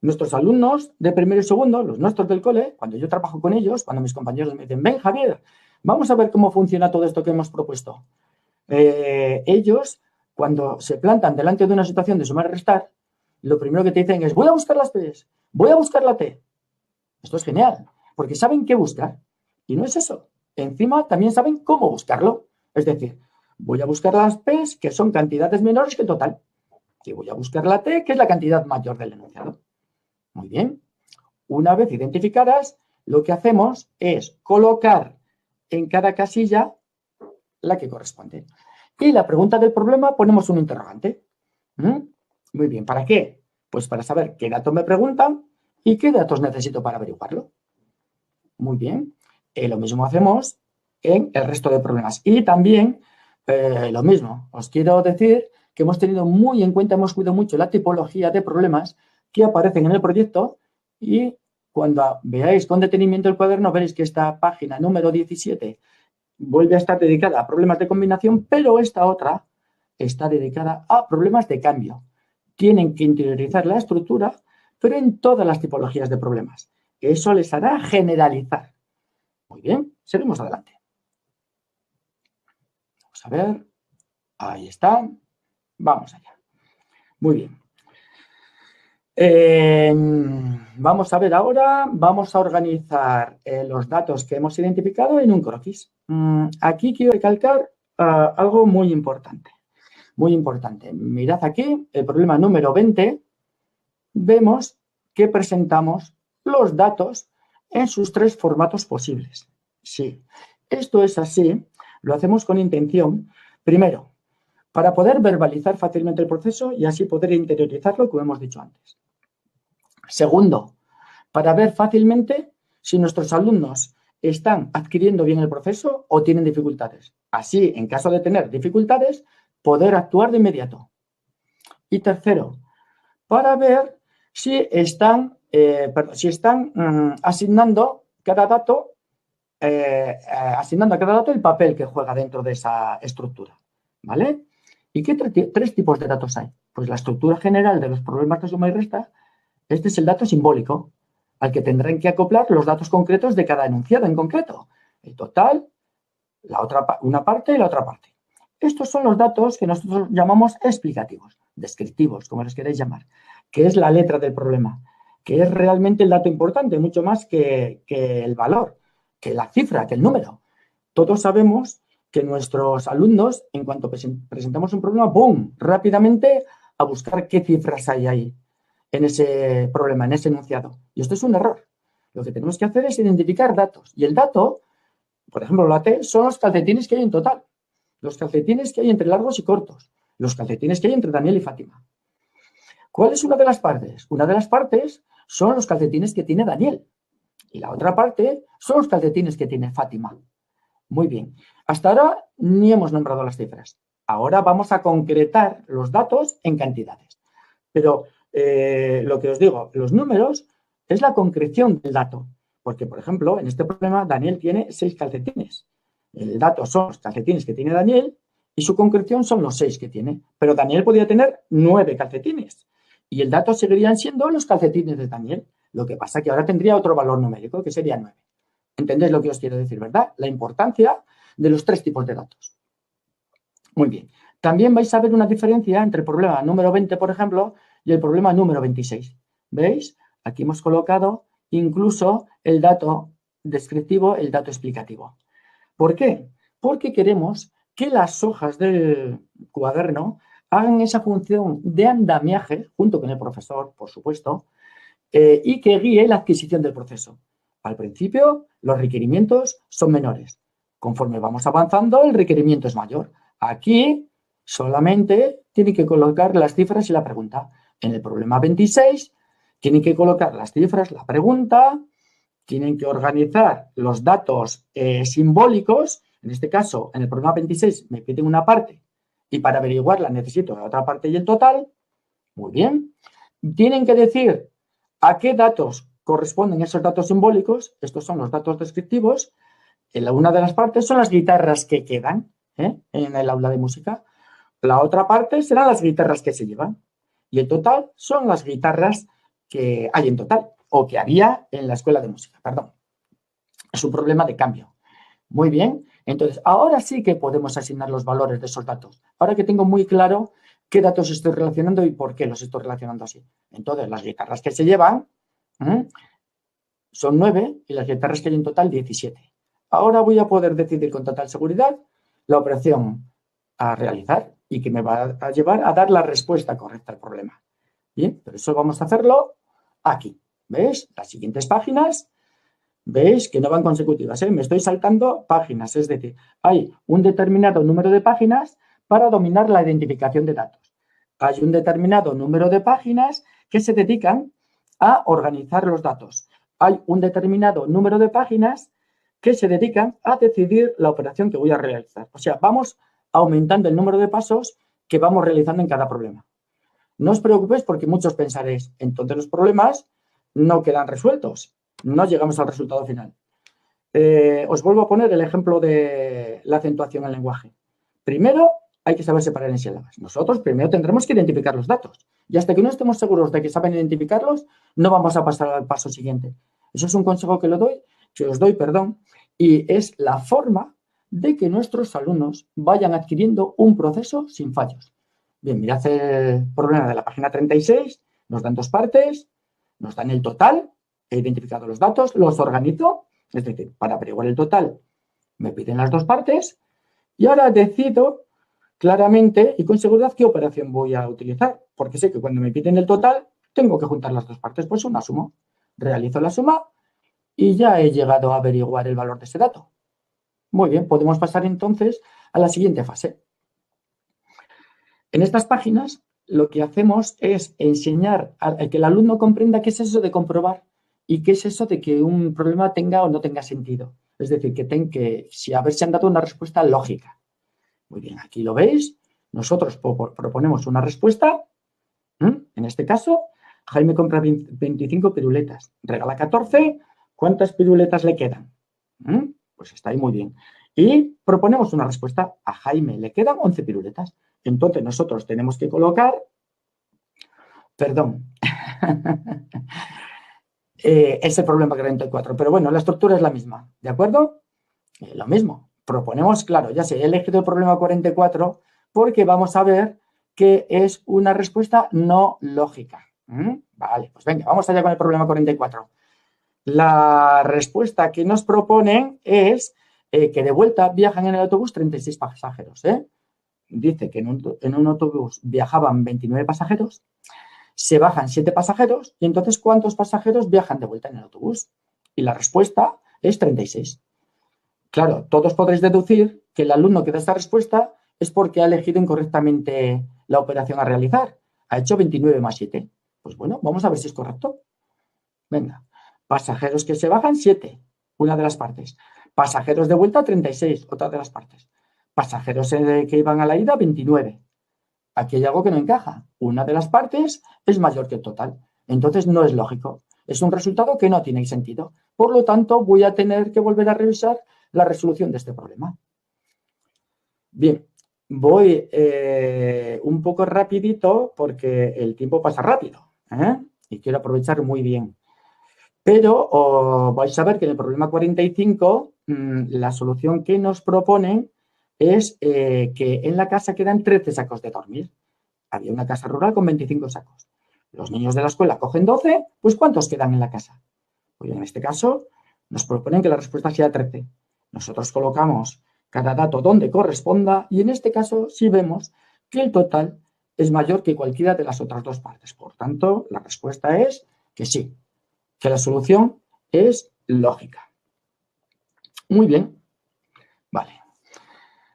Nuestros alumnos de primero y segundo, los nuestros del cole, cuando yo trabajo con ellos, cuando mis compañeros me dicen, ven Javier, vamos a ver cómo funciona todo esto que hemos propuesto. Ellos, cuando se plantan delante de una situación de sumar y restar, lo primero que te dicen es, voy a buscar las P's, voy a buscar la T. Esto es genial, porque saben qué buscar. Y no es eso. Encima también saben cómo buscarlo. Es decir, voy a buscar las P's, que son cantidades menores que el total. Y voy a buscar la T, que es la cantidad mayor del enunciado. Muy bien. Una vez identificadas, lo que hacemos es colocar en cada casilla la que corresponde. Y la pregunta del problema ponemos un interrogante. Muy bien, ¿para qué? Pues para saber qué datos me preguntan y qué datos necesito para averiguarlo. Muy bien. Lo mismo hacemos en el resto de problemas. Y también lo mismo. Os quiero decir que hemos tenido muy en cuenta, hemos cuidado mucho la tipología de problemas que aparecen en el proyecto y cuando veáis con detenimiento el cuaderno veréis que esta página número 17 vuelve a estar dedicada a problemas de combinación, pero esta otra está dedicada a problemas de cambio. Tienen que interiorizar la estructura, pero en todas las tipologías de problemas. Eso les hará generalizar. Muy bien, seguimos adelante. Vamos a ver. Ahí está. Vamos allá. Muy bien. Vamos a ver ahora, vamos a organizar los datos que hemos identificado en un croquis. Aquí quiero recalcar algo muy importante. Muy importante. Mirad aquí, el problema número 20, vemos que presentamos los datos en sus 3 formatos posibles. Sí, esto es así, lo hacemos con intención, primero, para poder verbalizar fácilmente el proceso y así poder interiorizarlo, como hemos dicho antes. Segundo, para ver fácilmente si nuestros alumnos están adquiriendo bien el proceso o tienen dificultades. Así, en caso de tener dificultades, poder actuar de inmediato. Y tercero, para ver si están asignando a cada dato el papel que juega dentro de esa estructura. ¿Vale? ¿Y qué 3 tipos de datos hay? Pues la estructura general de los problemas de suma y resta. Este es el dato simbólico, al que tendrán que acoplar los datos concretos de cada enunciado en concreto. El total, una parte y la otra parte. Estos son los datos que nosotros llamamos explicativos, descriptivos, como los queréis llamar, que es la letra del problema, que es realmente el dato importante, mucho más que el valor, que la cifra, que el número. Todos sabemos que nuestros alumnos, en cuanto presentamos un problema, ¡boom!, rápidamente a buscar qué cifras hay ahí en ese problema, en ese enunciado. Y esto es un error. Lo que tenemos que hacer es identificar datos. Y el dato, por ejemplo, la T, son los calcetines que hay en total. Los calcetines que hay entre largos y cortos. Los calcetines que hay entre Daniel y Fátima. ¿Cuál es una de las partes? Una de las partes son los calcetines que tiene Daniel. Y la otra parte son los calcetines que tiene Fátima. Muy bien. Hasta ahora ni hemos nombrado las cifras. Ahora vamos a concretar los datos en cantidades. Pero lo que os digo, los números es la concreción del dato. Porque, por ejemplo, en este problema Daniel tiene 6 calcetines. El dato son los calcetines que tiene Daniel y su concreción son los 6 que tiene. Pero Daniel podría tener 9 calcetines. Y el dato seguirían siendo los calcetines de Daniel. Lo que pasa es que ahora tendría otro valor numérico, que sería 9. ¿Entendéis lo que os quiero decir, verdad? La importancia de los 3 tipos de datos. Muy bien. También vais a ver una diferencia entre el problema número 20, por ejemplo, y el problema número 26. ¿Veis? Aquí hemos colocado incluso el dato descriptivo, el dato explicativo. ¿Por qué? Porque queremos que las hojas del cuaderno hagan esa función de andamiaje, junto con el profesor, por supuesto, y que guíe la adquisición del proceso. Al principio, los requerimientos son menores. Conforme vamos avanzando, el requerimiento es mayor. Aquí solamente tienen que colocar las cifras y la pregunta. En el problema 26, tienen que colocar las cifras, la pregunta, tienen que organizar los datos simbólicos. En este caso, en el problema 26 me piden una parte y para averiguarla necesito la otra parte y el total. Muy bien. Tienen que decir a qué datos corresponden esos datos simbólicos. Estos son los datos descriptivos. Una de las partes son las guitarras que quedan en el aula de música. La otra parte serán las guitarras que se llevan. Y el total son las guitarras que hay en total o que había en la escuela de música. Perdón. Es un problema de cambio. Muy bien. Entonces, ahora sí que podemos asignar los valores de esos datos. Ahora que tengo muy claro qué datos estoy relacionando y por qué los estoy relacionando así. Entonces, las guitarras que se llevan son 9 y las guitarras que hay en total 17. Ahora voy a poder decidir con total seguridad la operación a realizar y que me va a llevar a dar la respuesta correcta al problema. Bien, pero eso vamos a hacerlo aquí. ¿Ves? Las siguientes páginas Veis que no van consecutivas, ¿eh? Me estoy saltando páginas, es decir, hay un determinado número de páginas para dominar la identificación de datos. Hay un determinado número de páginas que se dedican a organizar los datos. Hay un determinado número de páginas que se dedican a decidir la operación que voy a realizar. O sea, vamos aumentando el número de pasos que vamos realizando en cada problema. No os preocupéis porque muchos pensaréis, entonces los problemas no quedan resueltos, no llegamos al resultado final. Os vuelvo a poner el ejemplo de la acentuación en lenguaje. Primero, hay que saber separar en sílabas. Nosotros primero tendremos que identificar los datos. Y hasta que no estemos seguros de que saben identificarlos, no vamos a pasar al paso siguiente. Eso es un consejo que os doy, y es la forma de que nuestros alumnos vayan adquiriendo un proceso sin fallos. Bien, mirad el problema de la página 36, nos dan dos partes, nos dan el total, he identificado los datos, los organizo, es decir, para averiguar el total me piden las dos partes y ahora decido claramente y con seguridad qué operación voy a utilizar, porque sé que cuando me piden el total tengo que juntar las dos partes, pues una suma. Realizo la suma y ya he llegado a averiguar el valor de ese dato. Muy bien, podemos pasar entonces a la siguiente fase. En estas páginas lo que hacemos es enseñar a que el alumno comprenda qué es eso de comprobar y qué es eso de que un problema tenga o no tenga sentido. Es decir, a ver si han dado una respuesta lógica. Muy bien, aquí lo veis. Nosotros proponemos una respuesta. En este caso, Jaime compra 25 piruletas. Regala 14. ¿Cuántas piruletas le quedan? Pues está ahí muy bien. Y proponemos una respuesta. A Jaime le quedan 11 piruletas. Entonces, nosotros tenemos que colocar... Perdón. Es el problema 44. Pero bueno, la estructura es la misma. ¿De acuerdo? Lo mismo. Proponemos, claro, ya sé, he elegido el problema 44 porque vamos a ver que es una respuesta no lógica. Vale, pues venga, vamos allá con el problema 44. La respuesta que nos proponen es que de vuelta viajan en el autobús 36 pasajeros. Dice que en un autobús viajaban 29 pasajeros, se bajan 7 pasajeros y entonces ¿cuántos pasajeros viajan de vuelta en el autobús? Y la respuesta es 36. Claro, todos podréis deducir que el alumno que da esta respuesta es porque ha elegido incorrectamente la operación a realizar. Ha hecho 29 más 7. Pues bueno, vamos a ver si es correcto. Venga, pasajeros que se bajan, 7, una de las partes. Pasajeros de vuelta, 36, otra de las partes. Pasajeros que iban a la ida, 29. Aquí hay algo que no encaja. Una de las partes es mayor que el total. Entonces no es lógico. Es un resultado que no tiene sentido. Por lo tanto, voy a tener que volver a revisar la resolución de este problema. Bien, voy un poco rapidito porque el tiempo pasa rápido y quiero aprovechar muy bien. Pero vais a ver que en el problema 45 la solución que nos proponen es que en la casa quedan 13 sacos de dormir. Había una casa rural con 25 sacos. Los niños de la escuela cogen 12, pues ¿cuántos quedan en la casa? Pues en este caso nos proponen que la respuesta sea 13. Nosotros colocamos cada dato donde corresponda y en este caso sí vemos que el total es mayor que cualquiera de las otras dos partes. Por tanto, la respuesta es que sí, que la solución es lógica. Muy bien. Vale.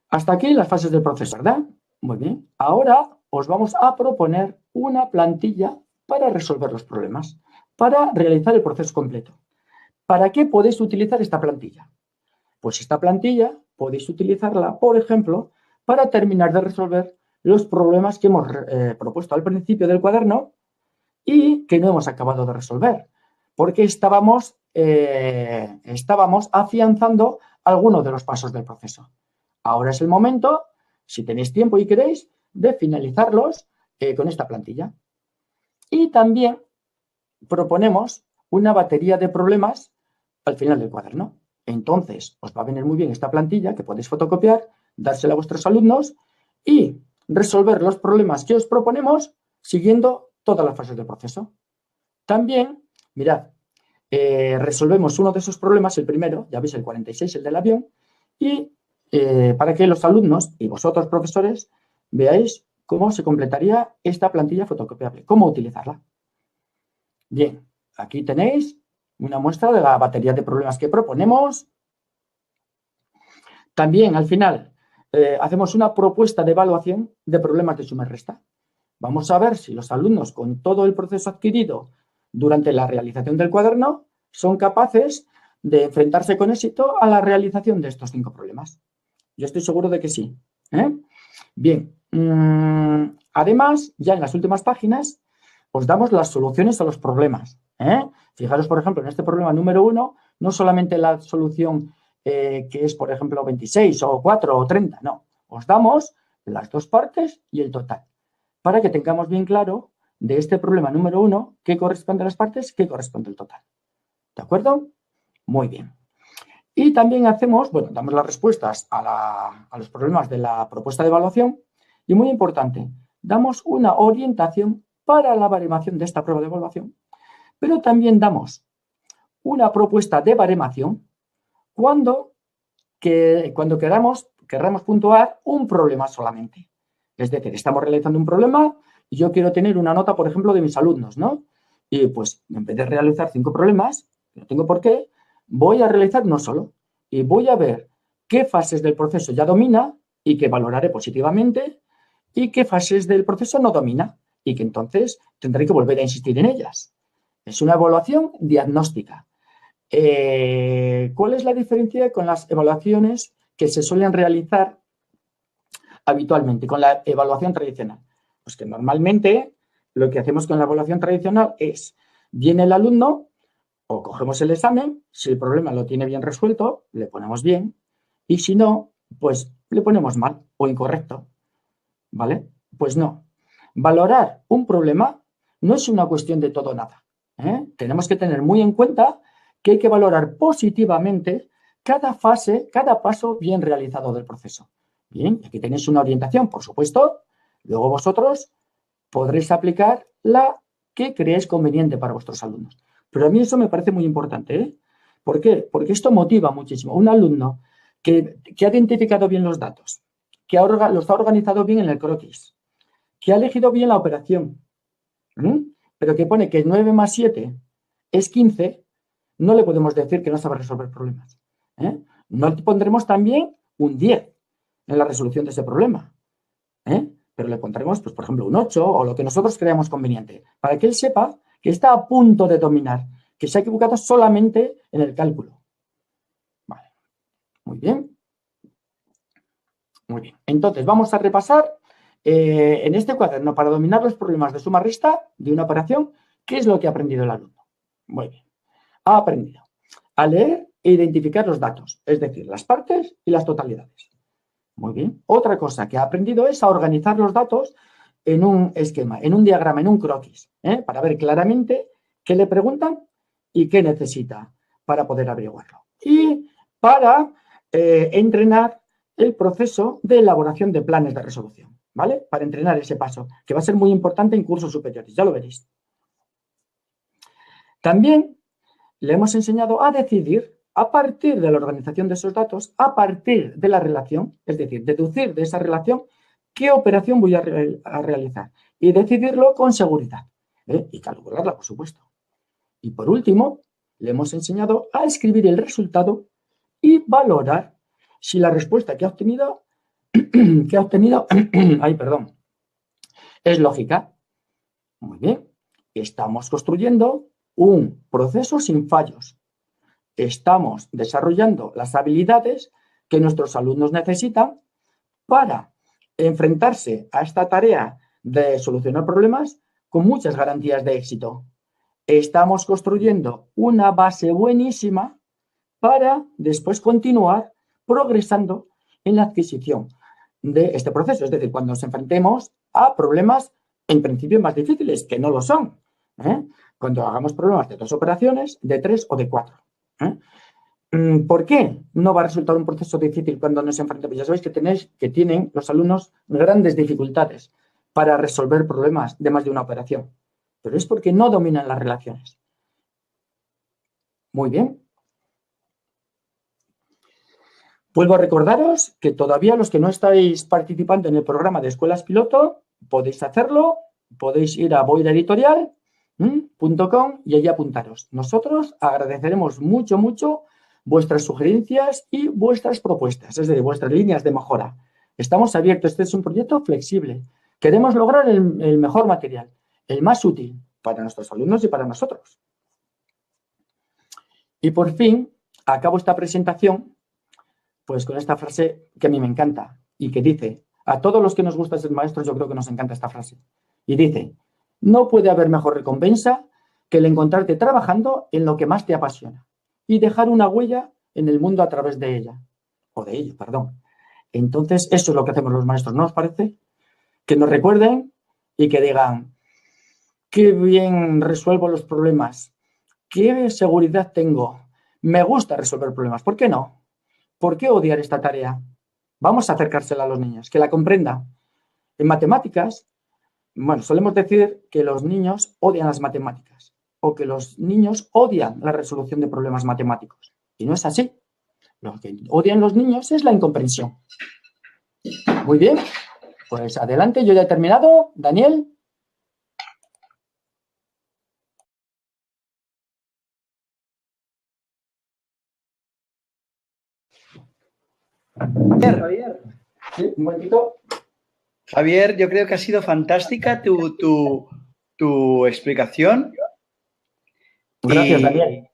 Hasta aquí las fases del proceso, ¿verdad? Muy bien. Ahora os vamos a proponer una plantilla para resolver los problemas, para realizar el proceso completo. ¿Para qué podéis utilizar esta plantilla? Pues esta plantilla podéis utilizarla, por ejemplo, para terminar de resolver los problemas que hemos propuesto al principio del cuaderno y que no hemos acabado de resolver, porque estábamos afianzando algunos de los pasos del proceso. Ahora es el momento, si tenéis tiempo y queréis, de finalizarlos con esta plantilla. Y también proponemos una batería de problemas al final del cuaderno. Entonces, os va a venir muy bien esta plantilla que podéis fotocopiar, dársela a vuestros alumnos y resolver los problemas que os proponemos siguiendo todas las fases del proceso. También, mirad, resolvemos uno de esos problemas, el primero, ya veis el 46, el del avión, y para que los alumnos y vosotros, profesores, veáis cómo se completaría esta plantilla fotocopiable, cómo utilizarla. Bien, aquí tenéis Una muestra de la batería de problemas que proponemos. También, al final, hacemos una propuesta de evaluación de problemas de suma y resta. Vamos a ver si los alumnos, con todo el proceso adquirido durante la realización del cuaderno, son capaces de enfrentarse con éxito a la realización de estos 5 problemas. Yo estoy seguro de que sí. Bien, además, ya en las últimas páginas, os damos las soluciones a los problemas. Fijaros, por ejemplo, en este problema número 1, no solamente la solución que es, por ejemplo, 26 o 4 o 30, no. Os damos las 2 partes y el total, para que tengamos bien claro de este problema número 1 qué corresponde a las partes, qué corresponde al total. ¿De acuerdo? Muy bien. Y también hacemos, bueno, damos las respuestas a los problemas de la propuesta de evaluación y, muy importante, damos una orientación para la baremación de esta prueba de evaluación, pero también damos una propuesta de baremación cuando queramos puntuar un problema solamente. Es decir, estamos realizando un problema y yo quiero tener una nota, por ejemplo, de mis alumnos, ¿no? Y pues, en vez de realizar 5 problemas, no tengo por qué, voy a realizar uno solo y voy a ver qué fases del proceso ya domina y que valoraré positivamente y qué fases del proceso no domina y que entonces tendré que volver a insistir en ellas. Es una evaluación diagnóstica. ¿Cuál es la diferencia con las evaluaciones que se suelen realizar habitualmente, con la evaluación tradicional? Pues que normalmente lo que hacemos con la evaluación tradicional es, viene el alumno o cogemos el examen, si el problema lo tiene bien resuelto, le ponemos bien, y si no, pues le ponemos mal o incorrecto, ¿vale? Pues no. Valorar un problema no es una cuestión de todo o nada. Tenemos que tener muy en cuenta que hay que valorar positivamente cada fase, cada paso bien realizado del proceso. Bien, aquí tenéis una orientación, por supuesto. Luego vosotros podréis aplicar la que creáis conveniente para vuestros alumnos. Pero a mí eso me parece muy importante. ¿Por qué? Porque esto motiva muchísimo. Un alumno que ha identificado bien los datos, que los ha organizado bien en el croquis, que ha elegido bien la operación, pero que pone que 9 más 7 es 15, no le podemos decir que no sabe resolver problemas. No le pondremos también un 10 en la resolución de ese problema. Pero le pondremos, pues, por ejemplo, un 8 o lo que nosotros creamos conveniente, para que él sepa que está a punto de dominar, que se ha equivocado solamente en el cálculo. Vale, muy bien. Muy bien. Entonces, vamos a repasar en este cuaderno, para dominar los problemas de suma-resta de una operación, ¿qué es lo que ha aprendido el alumno? Muy bien. Ha aprendido a leer e identificar los datos, es decir, las partes y las totalidades. Muy bien. Otra cosa que ha aprendido es a organizar los datos en un esquema, en un diagrama, en un croquis, para ver claramente qué le preguntan y qué necesita para poder averiguarlo. Y para entrenar el proceso de elaboración de planes de resolución, ¿vale? Para entrenar ese paso, que va a ser muy importante en cursos superiores, ya lo veréis. También le hemos enseñado a decidir, a partir de la organización de esos datos, a partir de la relación, es decir, deducir de esa relación qué operación voy a realizar y decidirlo con seguridad, y calcularla, por supuesto. Y por último, le hemos enseñado a escribir el resultado y valorar si la respuesta que ha obtenido es lógica. Muy bien, estamos construyendo un proceso sin fallos. Estamos desarrollando las habilidades que nuestros alumnos necesitan para enfrentarse a esta tarea de solucionar problemas con muchas garantías de éxito. Estamos construyendo una base buenísima para después continuar progresando en la adquisición de este proceso. Es decir, cuando nos enfrentemos a problemas en principio más difíciles, que no lo son. Cuando hagamos problemas de 2 operaciones, de 3 o de 4. ¿Por qué no va a resultar un proceso difícil cuando nos enfrentemos? Ya sabéis que tienen los alumnos grandes dificultades para resolver problemas de más de una operación, pero es porque no dominan las relaciones. Muy bien. Vuelvo a recordaros que todavía los que no estáis participando en el programa de Escuelas Piloto, podéis hacerlo, podéis ir a Boira Editorial .com y allí apuntaros. Nosotros agradeceremos mucho, mucho vuestras sugerencias y vuestras propuestas, es decir, vuestras líneas de mejora. Estamos abiertos. Este es un proyecto flexible. Queremos lograr el mejor material, el más útil para nuestros alumnos y para nosotros. Y por fin, acabo esta presentación pues con esta frase que a mí me encanta y que dice, a todos los que nos gusta ser maestros, yo creo que nos encanta esta frase. Y dice, no puede haber mejor recompensa que el encontrarte trabajando en lo que más te apasiona y dejar una huella en el mundo a través de ella. O de ello, perdón. Entonces, eso es lo que hacemos los maestros, ¿no os parece? Que nos recuerden y que digan, qué bien resuelvo los problemas, qué seguridad tengo, me gusta resolver problemas, ¿por qué no? ¿Por qué odiar esta tarea? Vamos a acercársela a los niños, que la comprenda. En matemáticas, bueno, solemos decir que los niños odian las matemáticas o que los niños odian la resolución de problemas matemáticos. Y no es así. Lo que odian los niños es la incomprensión. Muy bien, pues adelante, yo ya he terminado. Daniel. Javier. Sí, un momentito. Javier, yo creo que ha sido fantástica tu explicación. Gracias, Daniel.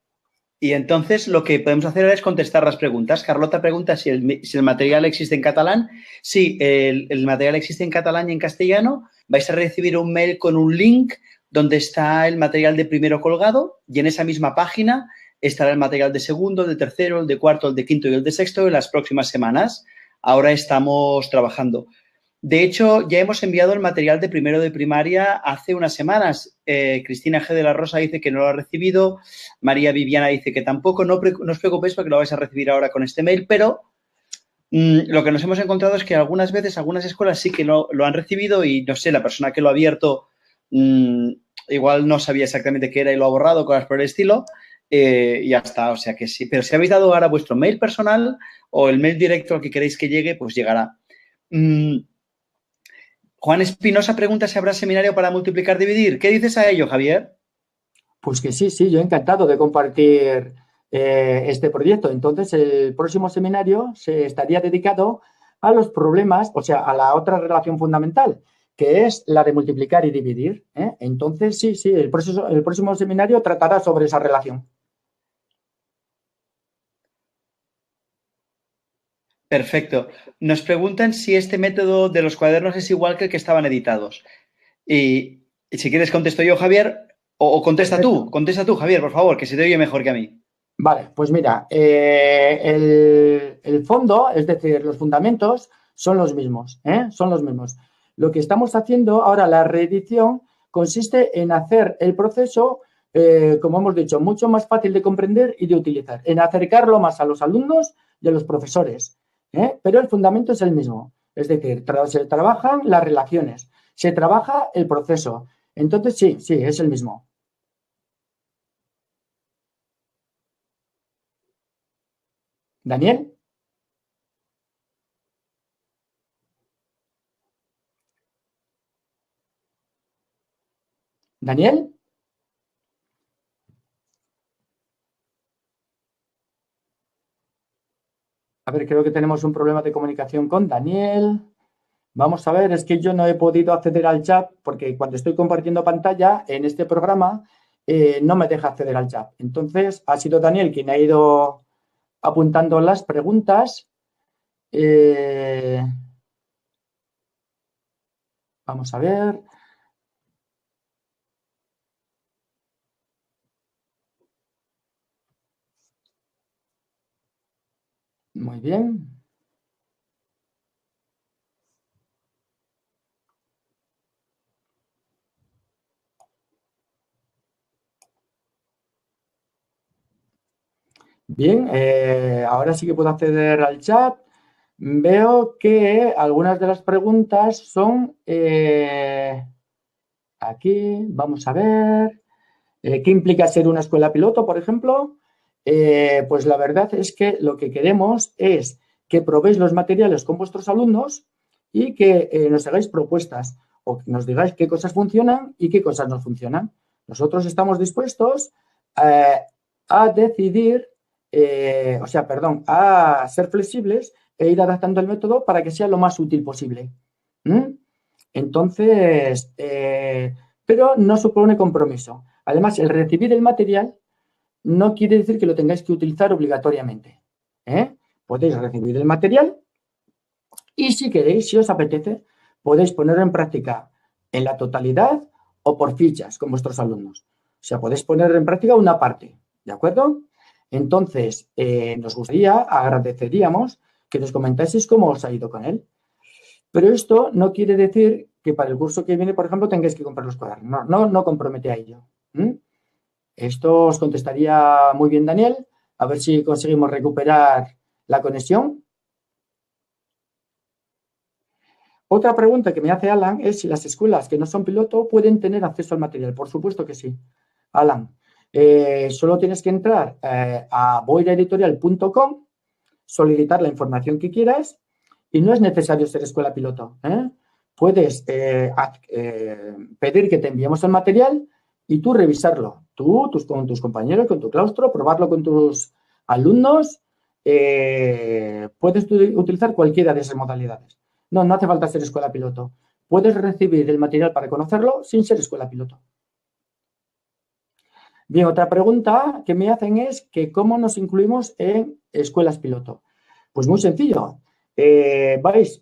Y entonces lo que podemos hacer es contestar las preguntas. Carlota pregunta si el material existe en catalán. Sí, el material existe en catalán y en castellano. Vais a recibir un mail con un link donde está el material de primero colgado y en esa misma página estará el material de segundo, de tercero, el de cuarto, el de quinto y el de sexto en las próximas semanas. Ahora estamos trabajando. De hecho, ya hemos enviado el material de primero de primaria hace unas semanas. Cristina G. de la Rosa dice que no lo ha recibido. María Viviana dice que tampoco. No os preocupéis porque lo vais a recibir ahora con este mail, pero lo que nos hemos encontrado es que algunas veces, algunas escuelas sí que lo han recibido y, no sé, la persona que lo ha abierto igual no sabía exactamente qué era y lo ha borrado, cosas por el estilo. Y ya está, o sea que sí. Pero si habéis dado ahora vuestro mail personal o el mail directo al que queréis que llegue, pues llegará. Juan Espinosa pregunta si habrá seminario para multiplicar, dividir. ¿Qué dices a ello, Javier? Pues que sí, yo encantado de compartir este proyecto. Entonces, el próximo seminario se estaría dedicado a los problemas, o sea, a la otra relación fundamental, que es la de multiplicar y dividir. Entonces, sí, el próximo seminario tratará sobre esa relación. Perfecto. Nos preguntan si este método de los cuadernos es igual que el que estaban editados. Y si quieres contesto yo, Javier, o contesta tú, Javier, por favor, que se te oye mejor que a mí. Vale, pues mira, el fondo, es decir, los fundamentos son los mismos, son los mismos. Lo que estamos haciendo ahora, la reedición, consiste en hacer el proceso, como hemos dicho, mucho más fácil de comprender y de utilizar, en acercarlo más a los alumnos y a los profesores. Pero el fundamento es el mismo, es decir, se trabajan las relaciones, se trabaja el proceso. Entonces, sí, es el mismo. ¿Daniel? ¿Daniel? A ver, creo que tenemos un problema de comunicación con Daniel. Vamos a ver, es que yo no he podido acceder al chat porque cuando estoy compartiendo pantalla en este programa no me deja acceder al chat. Entonces, ha sido Daniel quien ha ido apuntando las preguntas. Vamos a ver. Muy bien. Bien, ahora sí que puedo acceder al chat. Veo que algunas de las preguntas son aquí, vamos a ver. ¿Qué implica ser una escuela piloto, por ejemplo? Pues la verdad es que lo que queremos es que probéis los materiales con vuestros alumnos y que nos hagáis propuestas o que nos digáis qué cosas funcionan y qué cosas no funcionan. Nosotros estamos dispuestos a decidir, a ser flexibles e ir adaptando el método para que sea lo más útil posible. Entonces, pero no supone compromiso. Además, el recibir el material no quiere decir que lo tengáis que utilizar obligatoriamente. Podéis recibir el material y si queréis, si os apetece, podéis ponerlo en práctica en la totalidad o por fichas con vuestros alumnos. O sea, podéis poner en práctica una parte, ¿de acuerdo? Entonces, nos gustaría, agradeceríamos que nos comentaseis cómo os ha ido con él. Pero esto no quiere decir que para el curso que viene, por ejemplo, tengáis que comprar los cuadernos. No compromete a ello. Esto os contestaría muy bien Daniel. A ver si conseguimos recuperar la conexión. Otra pregunta que me hace Alan es si las escuelas que no son piloto pueden tener acceso al material. Por supuesto que sí. Alan, solo tienes que entrar a boiraeditorial.com, solicitar la información que quieras y no es necesario ser escuela piloto. Puedes pedir que te enviemos el material y tú revisarlo. Con tus compañeros, con tu claustro, probarlo con tus alumnos. Puedes utilizar cualquiera de esas modalidades. No hace falta ser escuela piloto. Puedes recibir el material para conocerlo sin ser escuela piloto. Bien, otra pregunta que me hacen es que cómo nos incluimos en escuelas piloto. Pues muy sencillo.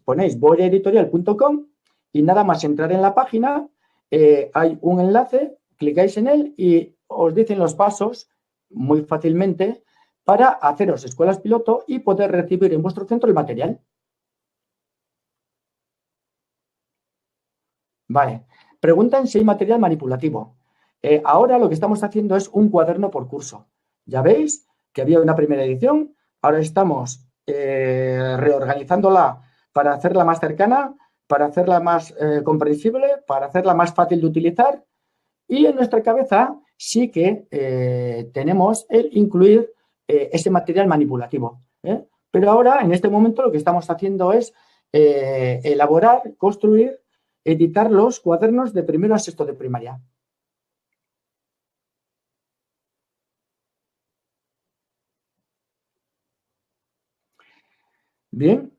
Ponéis boiraeditorial.com y nada más entrar en la página hay un enlace, clicáis en él y os dicen los pasos muy fácilmente para haceros escuelas piloto y poder recibir en vuestro centro el material. Vale. Preguntan si hay material manipulativo. Ahora lo que estamos haciendo es un cuaderno por curso. Ya veis que había una primera edición, ahora estamos reorganizándola para hacerla más cercana, para hacerla más comprensible, para hacerla más fácil de utilizar y en nuestra cabeza sí que tenemos el incluir ese material manipulativo. Pero ahora, en este momento, lo que estamos haciendo es elaborar, construir, editar los cuadernos de primero a sexto de primaria. Bien,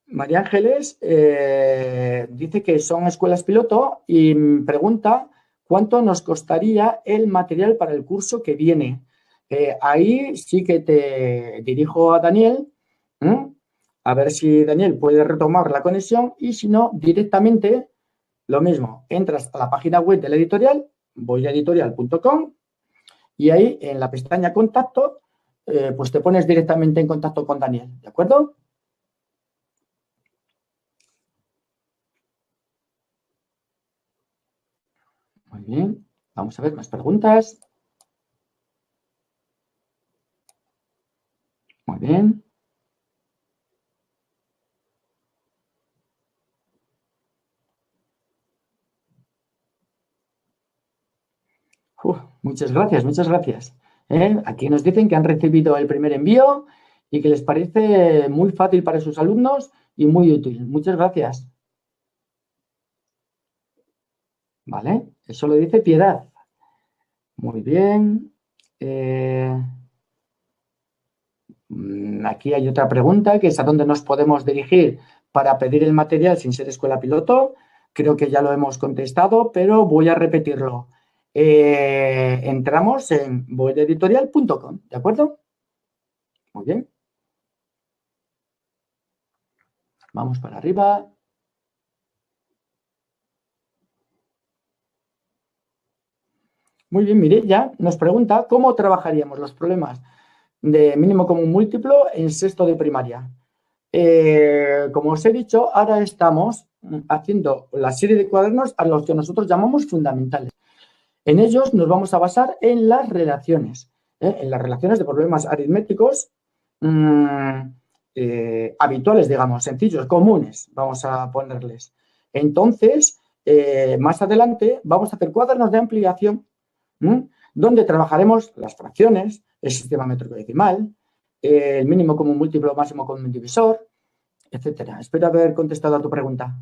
María Ángeles dice que son escuelas piloto y pregunta cuánto nos costaría el material para el curso que viene. Ahí sí que te dirijo a Daniel, a ver si Daniel puede retomar la conexión y si no, directamente lo mismo, entras a la página web de la editorial, boiraeditorial.com y ahí en la pestaña contacto, pues te pones directamente en contacto con Daniel, ¿de acuerdo? Muy bien, vamos a ver más preguntas. Muy bien. Muchas gracias, muchas gracias. Aquí nos dicen que han recibido el primer envío y que les parece muy fácil para sus alumnos y muy útil. Muchas gracias. Vale, eso lo dice Piedad. Muy bien. Aquí hay otra pregunta que es ¿a dónde nos podemos dirigir para pedir el material sin ser escuela piloto? Creo que ya lo hemos contestado, pero voy a repetirlo. Entramos en boiraeditorial.com, ¿de acuerdo? Muy bien. Vamos para arriba. Muy bien, Mireia nos pregunta cómo trabajaríamos los problemas de mínimo común múltiplo en sexto de primaria. Como os he dicho, ahora estamos haciendo la serie de cuadernos a los que nosotros llamamos fundamentales. En ellos nos vamos a basar en las relaciones de problemas aritméticos habituales, digamos, sencillos, comunes, vamos a ponerles. Entonces, más adelante vamos a hacer cuadernos de ampliación donde trabajaremos las fracciones, el sistema métrico decimal, el mínimo común múltiplo, máximo común divisor, etcétera. Espero haber contestado a tu pregunta.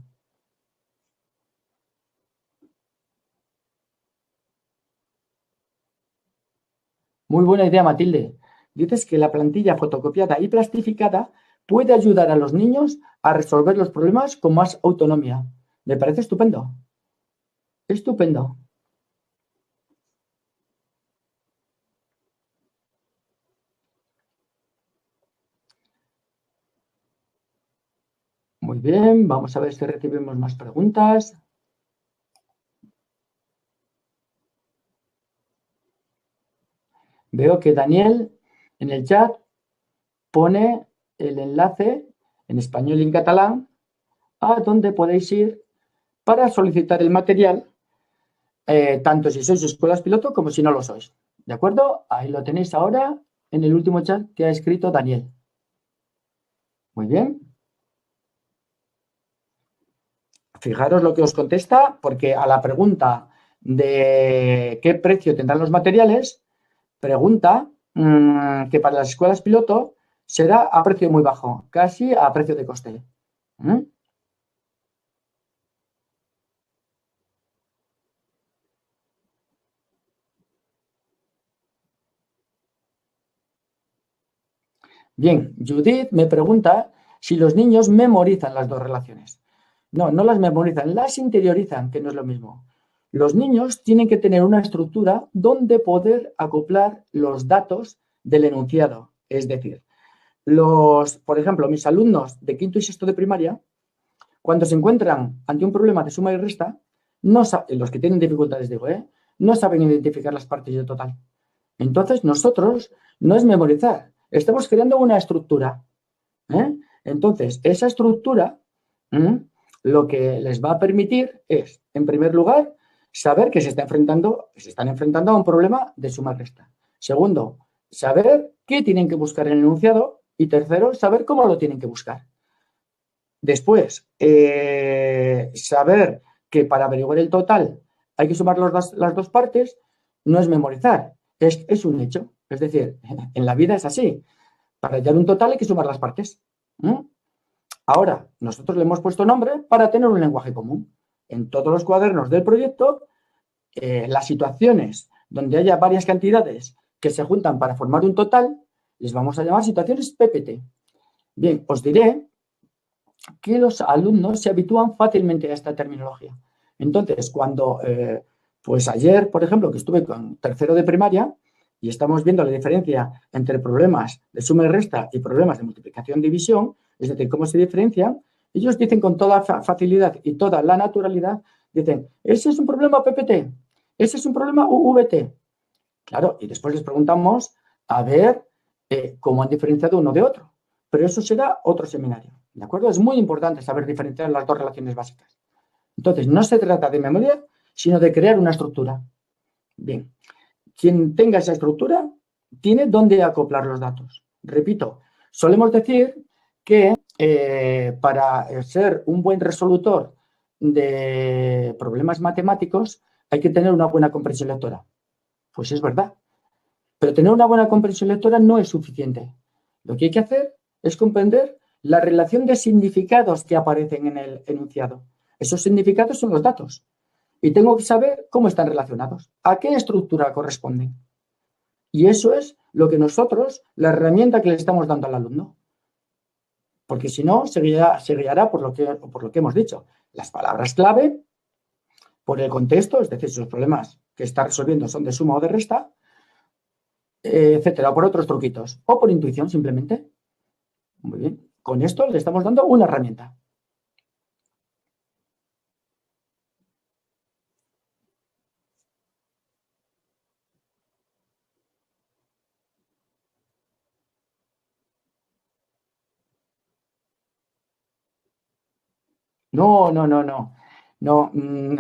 Muy buena idea, Matilde. Dices que la plantilla fotocopiada y plastificada puede ayudar a los niños a resolver los problemas con más autonomía. Me parece estupendo. Estupendo. Muy bien, vamos a ver si recibimos más preguntas. Veo que Daniel en el chat pone el enlace en español y en catalán a donde podéis ir para solicitar el material, tanto si sois escuelas piloto como si no lo sois. ¿De acuerdo? Ahí lo tenéis ahora en el último chat que ha escrito Daniel. Muy bien. Fijaros lo que os contesta, porque a la pregunta de qué precio tendrán los materiales, pregunta que para las escuelas piloto será a precio muy bajo, casi a precio de coste. Bien, Judith me pregunta si los niños memorizan las dos relaciones. No, no las memorizan, las interiorizan, que no es lo mismo. Los niños tienen que tener una estructura donde poder acoplar los datos del enunciado. Es decir, por ejemplo, mis alumnos de quinto y sexto de primaria, cuando se encuentran ante un problema de suma y resta, los que tienen dificultades, digo, no saben identificar las partes del total. Entonces, nosotros no es memorizar, estamos creando una estructura. Entonces, esa estructura lo que les va a permitir es, en primer lugar, saber que se están enfrentando a un problema de suma y resta. Segundo, saber qué tienen que buscar en el enunciado. Y tercero, saber cómo lo tienen que buscar. Después, saber que para averiguar el total hay que sumar las dos partes, no es memorizar, es un hecho. Es decir, en la vida es así. Para hallar un total hay que sumar las partes. Ahora, nosotros le hemos puesto nombre para tener un lenguaje común. En todos los cuadernos del proyecto, las situaciones donde haya varias cantidades que se juntan para formar un total, les vamos a llamar situaciones PPT. Bien, os diré que los alumnos se habitúan fácilmente a esta terminología. Entonces, cuando, pues ayer, por ejemplo, que estuve con tercero de primaria y estamos viendo la diferencia entre problemas de suma y resta y problemas de multiplicación y división, es decir, cómo se diferencian, ellos dicen con toda facilidad y toda la naturalidad, dicen, ese es un problema PPT, ese es un problema UVT. Claro, y después les preguntamos a ver cómo han diferenciado uno de otro. Pero eso será otro seminario, ¿de acuerdo? Es muy importante saber diferenciar las dos relaciones básicas. Entonces, no se trata de memoria, sino de crear una estructura. Bien, quien tenga esa estructura tiene dónde acoplar los datos. Repito, solemos decir que para ser un buen resolutor de problemas matemáticos hay que tener una buena comprensión lectora. Pues es verdad. Pero tener una buena comprensión lectora no es suficiente. Lo que hay que hacer es comprender la relación de significados que aparecen en el enunciado. Esos significados son los datos. Y tengo que saber cómo están relacionados, a qué estructura corresponden. Y eso es lo que nosotros, la herramienta que le estamos dando al alumno. Porque si no, se guiará por lo que hemos dicho. Las palabras clave, por el contexto, es decir, si los problemas que está resolviendo son de suma o de resta, etcétera, o por otros truquitos, o por intuición simplemente. Muy bien, con esto le estamos dando una herramienta. No,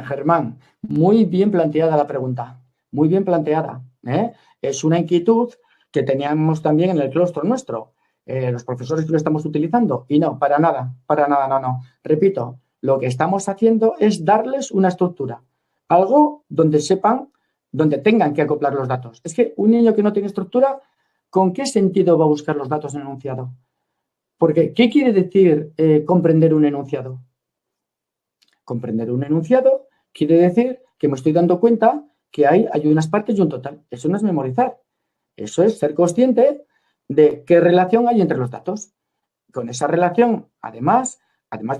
Germán, muy bien planteada la pregunta, muy bien planteada. Es una inquietud que teníamos también en el claustro nuestro, los profesores que lo estamos utilizando, y no, para nada, no. Repito, lo que estamos haciendo es darles una estructura, algo donde sepan, donde tengan que acoplar los datos. Es que un niño que no tiene estructura, ¿con qué sentido va a buscar los datos en el enunciado? Porque, ¿qué quiere decir comprender un enunciado? Comprender un enunciado quiere decir que me estoy dando cuenta que hay unas partes y un total. Eso no es memorizar. Eso es ser consciente de qué relación hay entre los datos. Con esa relación, además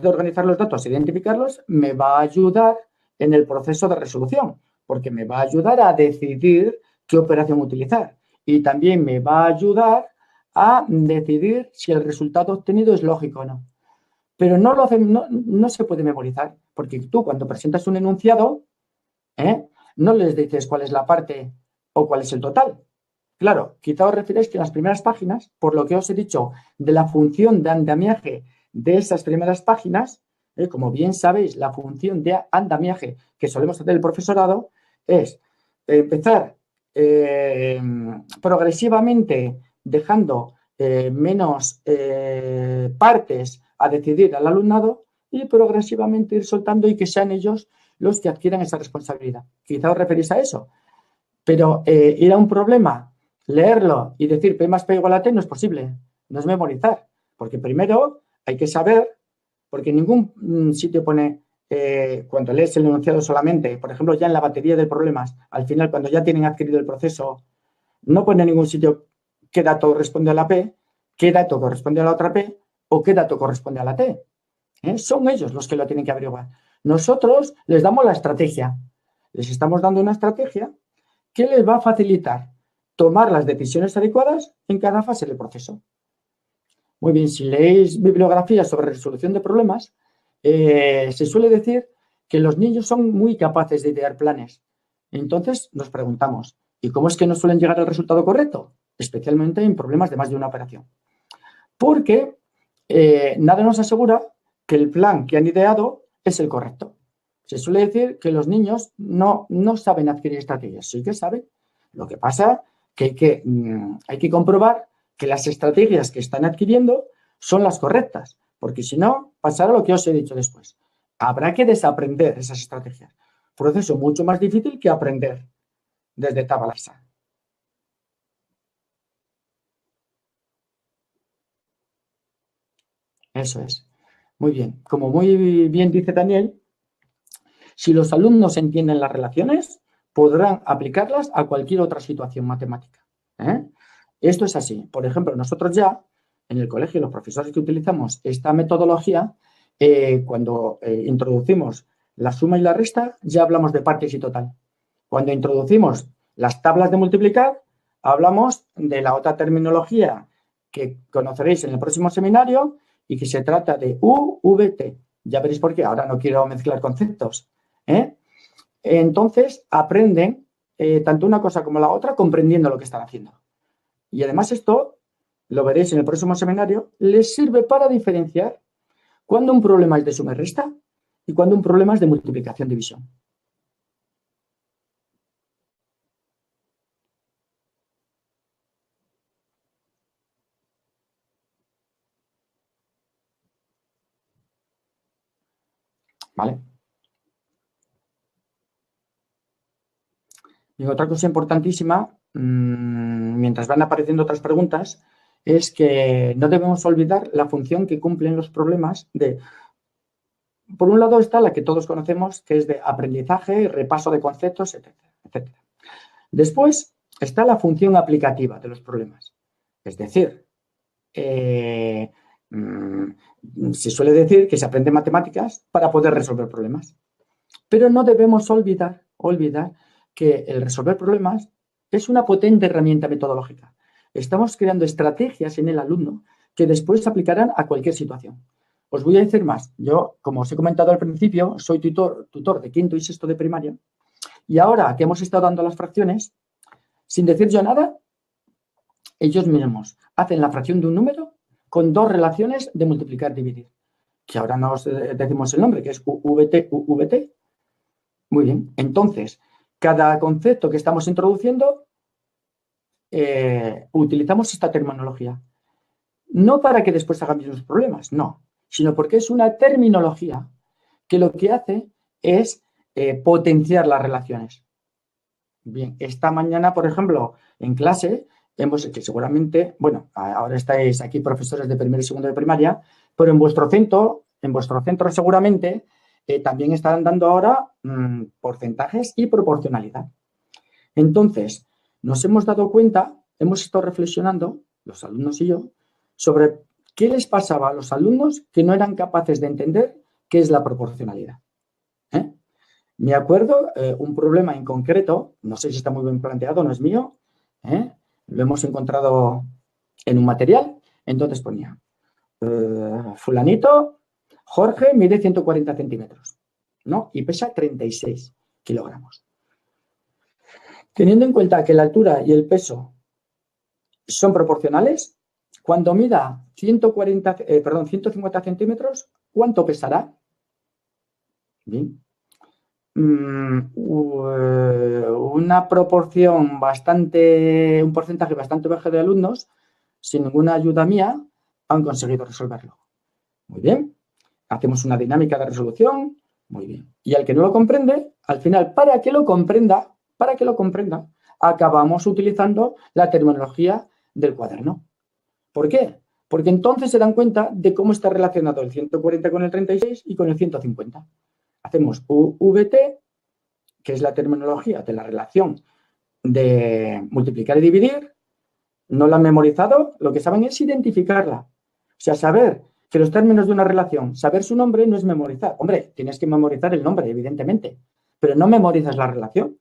de organizar los datos e identificarlos, me va a ayudar en el proceso de resolución, porque me va a ayudar a decidir qué operación utilizar. Y también me va a ayudar a decidir si el resultado obtenido es lógico o no. Pero no se puede memorizar, porque tú cuando presentas un enunciado, no les dices cuál es la parte o cuál es el total. Claro, quizá os referéis que en las primeras páginas, por lo que os he dicho de la función de andamiaje de esas primeras páginas, como bien sabéis, la función de andamiaje que solemos hacer el profesorado es empezar progresivamente dejando menos partes a decidir al alumnado y progresivamente ir soltando y que sean ellos los que adquieran esa responsabilidad. Quizá os referís a eso, pero ir a un problema, leerlo y decir P más P igual a T no es posible, no es memorizar, porque primero hay que saber, porque en ningún sitio pone, cuando lees el enunciado solamente, por ejemplo, ya en la batería de problemas, al final cuando ya tienen adquirido el proceso, no pone en ningún sitio qué dato corresponde a la P, qué dato corresponde a la otra P o qué dato corresponde a la T. Son ellos los que lo tienen que averiguar. Nosotros les damos la estrategia, les estamos dando una estrategia que les va a facilitar tomar las decisiones adecuadas en cada fase del proceso. Muy bien, si leéis bibliografías sobre resolución de problemas, se suele decir que los niños son muy capaces de idear planes. Entonces nos preguntamos, ¿y cómo es que no suelen llegar al resultado correcto? Especialmente en problemas de más de una operación. Porque nada nos asegura que el plan que han ideado es el correcto. Se suele decir que los niños no saben adquirir estrategias, sí que saben. Lo que pasa que hay que comprobar que las estrategias que están adquiriendo son las correctas, porque si no, pasará lo que os he dicho después. Habrá que desaprender esas estrategias. Proceso mucho más difícil que aprender desde tabla rasa. Eso es. Muy bien. Como muy bien dice Daniel, si los alumnos entienden las relaciones, podrán aplicarlas a cualquier otra situación matemática. Esto es así. Por ejemplo, nosotros ya, en el colegio, los profesores que utilizamos esta metodología, cuando introducimos la suma y la resta, ya hablamos de partes y total. Cuando introducimos las tablas de multiplicar, hablamos de la otra terminología que conoceréis en el próximo seminario y que se trata de UVT. Ya veréis por qué. Ahora no quiero mezclar conceptos. Entonces, aprenden tanto una cosa como la otra comprendiendo lo que están haciendo. Y además esto, lo veréis en el próximo seminario, les sirve para diferenciar cuando un problema es de suma y resta y cuando un problema es de multiplicación-división. ¿Vale? Y otra cosa importantísima, mientras van apareciendo otras preguntas, es que no debemos olvidar la función que cumplen los problemas de... Por un lado está la que todos conocemos, que es de aprendizaje, repaso de conceptos, etcétera, etcétera. Después está la función aplicativa de los problemas. Es decir, se suele decir que se aprende matemáticas para poder resolver problemas. Pero no debemos olvidar que el resolver problemas es una potente herramienta metodológica. Estamos creando estrategias en el alumno que después se aplicarán a cualquier situación. Os voy a decir más. Yo, como os he comentado al principio, soy tutor de quinto y sexto de primaria y ahora que hemos estado dando las fracciones, sin decir yo nada, ellos mismos hacen la fracción de un número con dos relaciones de multiplicar-dividir, que ahora nos decimos el nombre, que es UVT. Muy bien. Entonces, cada concepto que estamos introduciendo, utilizamos esta terminología. No para que después hagan mismos problemas, no, sino porque es una terminología que lo que hace es potenciar las relaciones. Bien, esta mañana, por ejemplo, en clase, que seguramente, bueno, ahora estáis aquí profesores de primero y segundo de primaria, pero en vuestro centro seguramente también estarán dando ahora porcentajes y proporcionalidad. Entonces, nos hemos dado cuenta hemos estado reflexionando, los alumnos y yo, sobre qué les pasaba a los alumnos que no eran capaces de entender qué es la proporcionalidad. Me acuerdo un problema en concreto, no sé si está muy bien planteado, no es mío, lo hemos encontrado en un material, entonces ponía, fulanito, Jorge, mide 140 centímetros, ¿no? Y pesa 36 kilogramos. Teniendo en cuenta que la altura y el peso son proporcionales, cuando mida 150 centímetros, ¿cuánto pesará? Bien. Una proporción un porcentaje bastante bajo de alumnos, sin ninguna ayuda mía, han conseguido resolverlo. Muy bien. Hacemos una dinámica de resolución. Muy bien. Y al que no lo comprende, al final, para que lo comprenda, acabamos utilizando la terminología del cuaderno. ¿Por qué? Porque entonces se dan cuenta de cómo está relacionado el 140 con el 36 y con el 150. Hacemos UVT, que es la terminología de la relación de multiplicar y dividir. No la han memorizado, lo que saben es identificarla. O sea, saber que los términos de una relación, saber su nombre no es memorizar. Hombre, tienes que memorizar el nombre, evidentemente, pero no memorizas la relación.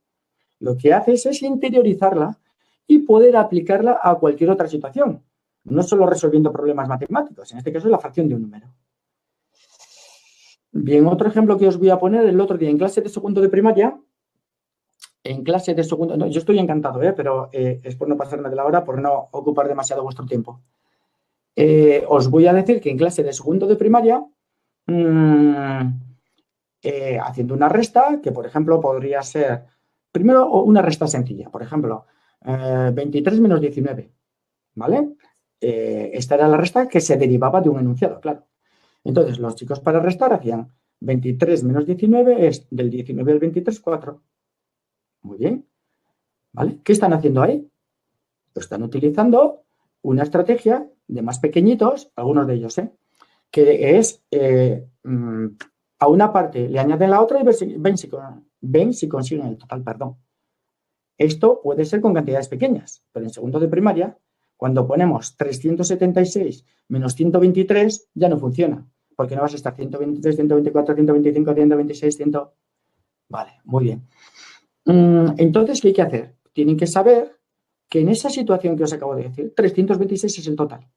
Lo que haces es interiorizarla y poder aplicarla a cualquier otra situación. No solo resolviendo problemas matemáticos, en este caso es la fracción de un número. Bien, otro ejemplo que os voy a poner el otro día en clase de segundo de primaria. En clase de segundo, no, yo estoy encantado, pero es por no pasarme de la hora, por no ocupar demasiado vuestro tiempo. Os voy a decir que en clase de segundo de primaria, haciendo una resta, que por ejemplo podría ser, primero una resta sencilla, por ejemplo, 23 menos 19, ¿vale? Esta era la resta que se derivaba de un enunciado, claro. Entonces, los chicos para restar hacían 23 menos 19 es del 19 al 23, 4. Muy bien. ¿Vale? ¿Qué están haciendo ahí? Lo están utilizando una estrategia de más pequeñitos, algunos de ellos, que es a una parte le añaden la otra y ven si consiguen el total, perdón. Esto puede ser con cantidades pequeñas, pero en segundo de primaria, cuando ponemos 376 menos 123, ya no funciona, porque no vas a estar 123, 124, 125, 126, 100... Vale, muy bien. Entonces, ¿qué hay que hacer? Tienen que saber que en esa situación que os acabo de decir, 326 es el total,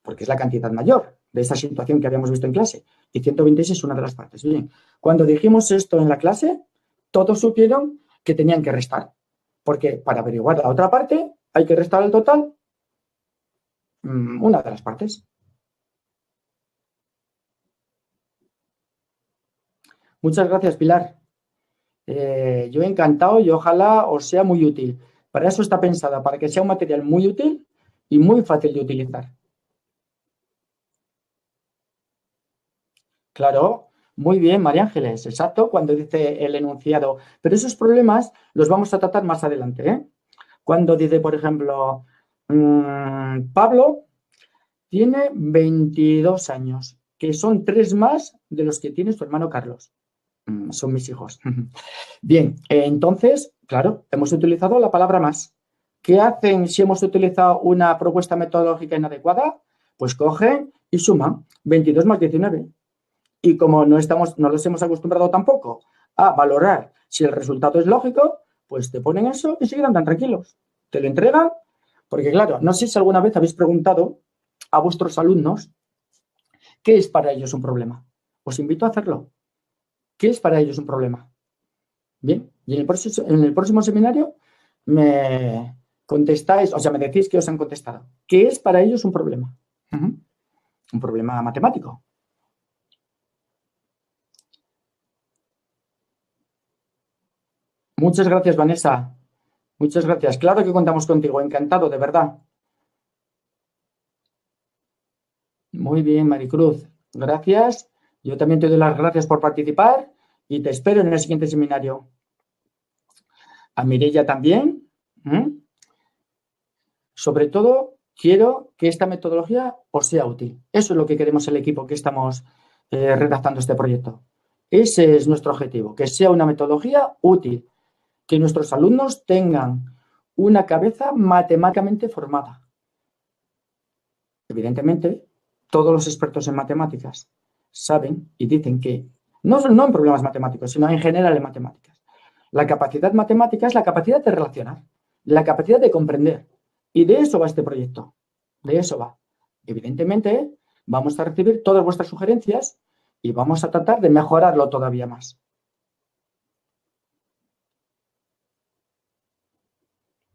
porque es la cantidad mayor de esa situación que habíamos visto en clase, y 126 es una de las partes. Bien, cuando dijimos esto en la clase, todos supieron que tenían que restar, porque para averiguar la otra parte hay que restar el total una de las partes. Muchas gracias, Pilar. Yo encantado y ojalá os sea muy útil. Para eso está pensada, para que sea un material muy útil y muy fácil de utilizar. Claro, muy bien, María Ángeles, exacto, cuando dice el enunciado. Pero esos problemas los vamos a tratar más adelante, Cuando dice, por ejemplo, Pablo tiene 22 años, que son 3 más de los que tiene su hermano Carlos. Son mis hijos. Bien, entonces, claro, hemos utilizado la palabra más. ¿Qué hacen si hemos utilizado una propuesta metodológica inadecuada? Pues cogen y suman 22 más 19. Y como no los hemos acostumbrado tampoco a valorar si el resultado es lógico, pues te ponen eso y siguen tan tranquilos. Te lo entregan, porque claro, no sé si alguna vez habéis preguntado a vuestros alumnos qué es para ellos un problema. Os invito a hacerlo. ¿Qué es para ellos un problema? Bien, y en el próximo seminario me contestáis, o sea, me decís que os han contestado. ¿Qué es para ellos un problema? Un problema matemático. Muchas gracias, Vanessa. Muchas gracias. Claro que contamos contigo. Encantado, de verdad. Muy bien, Maricruz. Gracias. Yo también te doy las gracias por participar y te espero en el siguiente seminario. A Mireia también. Sobre todo, quiero que esta metodología os sea útil. Eso es lo que queremos el equipo que estamos redactando este proyecto. Ese es nuestro objetivo, que sea una metodología útil, que nuestros alumnos tengan una cabeza matemáticamente formada. Evidentemente, todos los expertos en matemáticas saben y dicen que, no en problemas matemáticos, sino en general en matemáticas, la capacidad matemática es la capacidad de relacionar, la capacidad de comprender. Y de eso va este proyecto. De eso va. Evidentemente, vamos a recibir todas vuestras sugerencias y vamos a tratar de mejorarlo todavía más.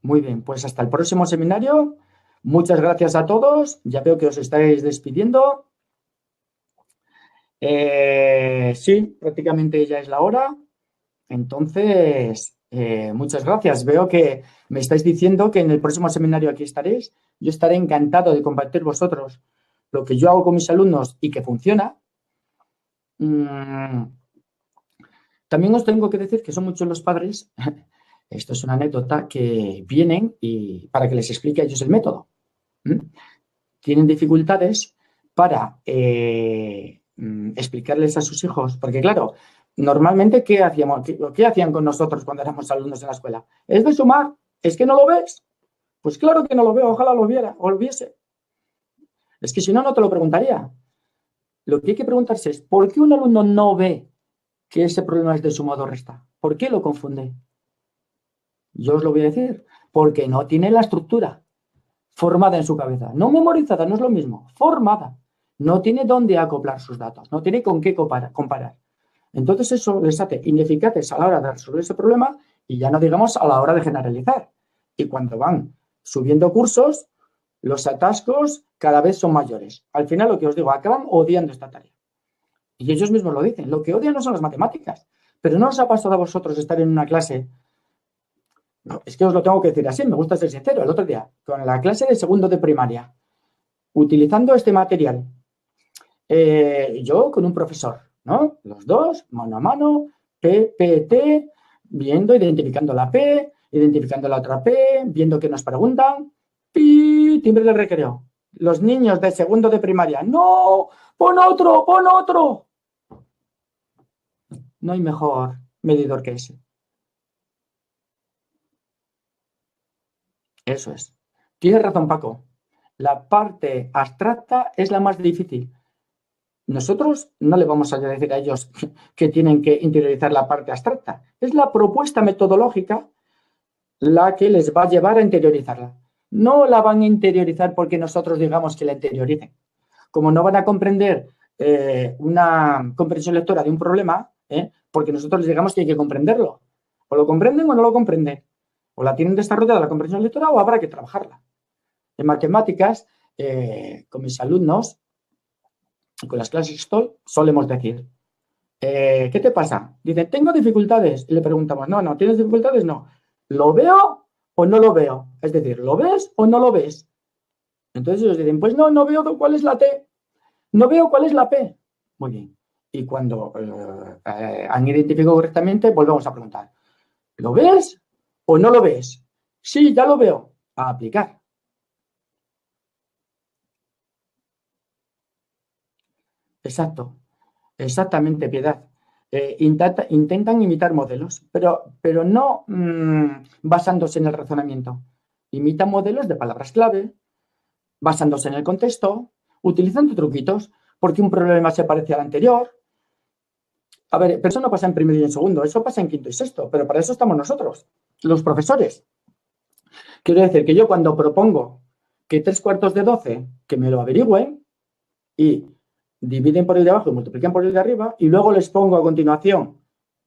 Muy bien, pues hasta el próximo seminario. Muchas gracias a todos. Ya veo que os estáis despidiendo. Sí, prácticamente ya es la hora. Entonces, muchas gracias. Veo que me estáis diciendo que en el próximo seminario aquí estaréis. Yo estaré encantado de compartir vosotros lo que yo hago con mis alumnos y que funciona. También os tengo que decir que son muchos los padres, esto es una anécdota, que vienen y para que les explique a ellos el método. Tienen dificultades para explicarles a sus hijos, porque claro, normalmente, ¿qué hacían con nosotros cuando éramos alumnos en la escuela? ¿Es de sumar? ¿Es que no lo ves? Pues claro que no lo veo, ojalá lo viera o lo viese. Es que si no, no te lo preguntaría. Lo que hay que preguntarse es, ¿por qué un alumno no ve que ese problema es de sumado o resta? ¿Por qué lo confunde? Yo os lo voy a decir, porque no tiene la estructura formada en su cabeza. No memorizada, no es lo mismo, formada. No tiene dónde acoplar sus datos, no tiene con qué comparar. Entonces eso les hace ineficaces a la hora de resolver ese problema y ya no digamos a la hora de generalizar. Y cuando van subiendo cursos, los atascos cada vez son mayores. Al final, lo que os digo, acaban odiando esta tarea. Y ellos mismos lo dicen. Lo que odian no son las matemáticas. Pero ¿no os ha pasado a vosotros estar en una clase? No, es que os lo tengo que decir así, me gusta ser sincero. El otro día, con la clase de segundo de primaria, utilizando este material, yo con un profesor, ¿no? Los dos, mano a mano, P, P, T, viendo, identificando la P, identificando la otra P, viendo qué nos preguntan. ¡Pi! Timbre del recreo. Los niños de segundo de primaria, ¡no! ¡Pon otro! ¡Pon otro! No hay mejor medidor que ese. Eso es. Tienes razón, Paco. La parte abstracta es la más difícil. Nosotros no le vamos a decir a ellos que tienen que interiorizar la parte abstracta. Es la propuesta metodológica la que les va a llevar a interiorizarla. No la van a interiorizar porque nosotros digamos que la interioricen. Como no van a comprender una comprensión lectora de un problema, porque nosotros les digamos que hay que comprenderlo. O lo comprenden o no lo comprenden. O la tienen desarrollada la comprensión lectora o habrá que trabajarla. En matemáticas, con mis alumnos, con las clases STOL, solemos decir, ¿qué te pasa? Dicen, tengo dificultades. Y le preguntamos, no, ¿tienes dificultades? No. ¿Lo veo o no lo veo? Es decir, ¿lo ves o no lo ves? Entonces ellos dicen, pues no veo cuál es la T. No veo cuál es la P. Muy bien. Y cuando han identificado correctamente, volvemos a preguntar, ¿lo ves o no lo ves? Sí, ya lo veo. A aplicar. Exacto. Exactamente, Piedad. Intentan imitar modelos, pero no basándose en el razonamiento. Imitan modelos de palabras clave, basándose en el contexto, utilizando truquitos, porque un problema se parece al anterior. A ver, pero eso no pasa en primero y en segundo, eso pasa en quinto y sexto, pero para eso estamos nosotros, los profesores. Quiero decir que yo cuando propongo que 3/4 de 12, que me lo averigüen y dividen por el de abajo y multiplican por el de arriba y luego les pongo a continuación,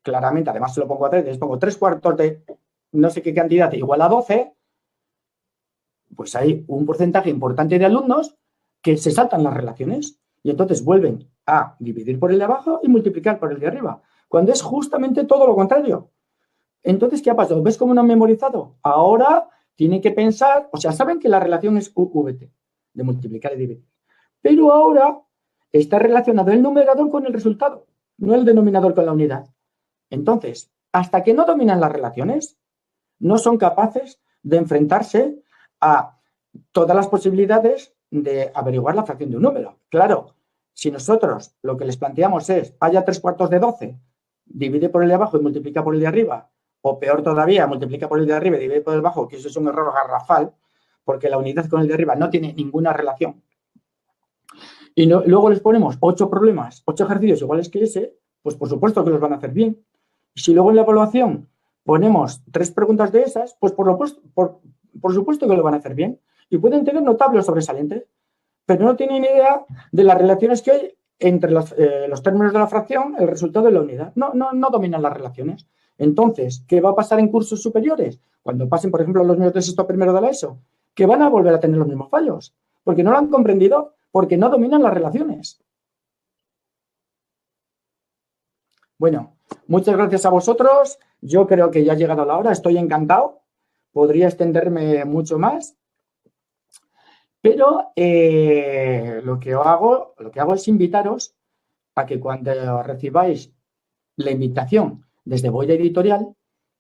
claramente, además se lo pongo a 3, les pongo 3/4 de no sé qué cantidad igual a 12, pues hay un porcentaje importante de alumnos que se saltan las relaciones y entonces vuelven a dividir por el de abajo y multiplicar por el de arriba, cuando es justamente todo lo contrario. Entonces, ¿qué ha pasado? ¿Ves cómo no han memorizado? Ahora tienen que pensar, o sea, saben que la relación es UVT, de multiplicar y dividir. Pero ahora está relacionado el numerador con el resultado, no el denominador con la unidad. Entonces, hasta que no dominan las relaciones, no son capaces de enfrentarse a todas las posibilidades de averiguar la fracción de un número. Claro, si nosotros lo que les planteamos es haya 3/4 de 12, divide por el de abajo y multiplica por el de arriba, o peor todavía, multiplica por el de arriba y divide por el bajo, que eso es un error garrafal, porque la unidad con el de arriba no tiene ninguna relación. Y luego les ponemos 8 problemas, 8 ejercicios iguales que ese, pues por supuesto que los van a hacer bien. Y si luego en la evaluación ponemos 3 preguntas de esas, pues por supuesto que lo van a hacer bien. Y pueden tener notables sobresalientes, pero no tienen idea de las relaciones que hay entre los términos de la fracción, el resultado de la unidad. No dominan las relaciones. Entonces, ¿qué va a pasar en cursos superiores? Cuando pasen, por ejemplo, los niños de sexto a primero de la ESO, que van a volver a tener los mismos fallos, porque no lo han comprendido, porque no dominan las relaciones. Bueno, muchas gracias a vosotros. Yo creo que ya ha llegado la hora, estoy encantado. Podría extenderme mucho más, pero lo que hago es invitaros a que cuando recibáis la invitación desde Boya Editorial,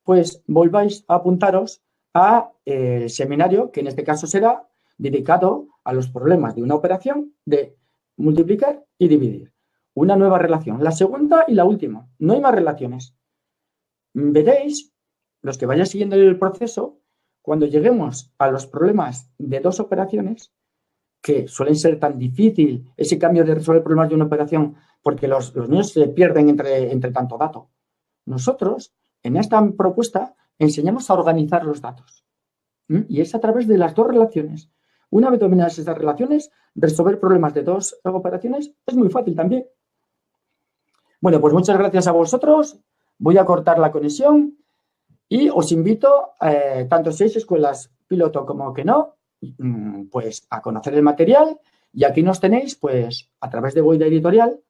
pues volváis a apuntaros a el seminario, que en este caso será dedicado a los problemas de una operación de multiplicar y dividir. Una nueva relación, la segunda y la última. No hay más relaciones. Veréis, los que vayan siguiendo el proceso, cuando lleguemos a los problemas de 2 operaciones, que suelen ser tan difícil ese cambio de resolver problemas de una operación, porque los niños se pierden entre tanto dato. Nosotros, en esta propuesta, enseñamos a organizar los datos. Y es a través de las 2 relaciones. Una vez dominadas esas relaciones, resolver problemas de 2 operaciones es muy fácil también. Bueno, pues muchas gracias a vosotros. Voy a cortar la conexión y os invito, tanto si sois escuelas piloto como que no, pues a conocer el material, y aquí nos tenéis pues a través de Boya Editorial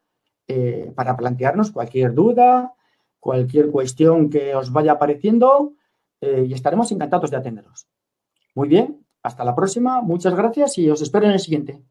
para plantearnos cualquier duda, cualquier cuestión que os vaya apareciendo, y estaremos encantados de atenderos. Muy bien, hasta la próxima, muchas gracias y os espero en el siguiente.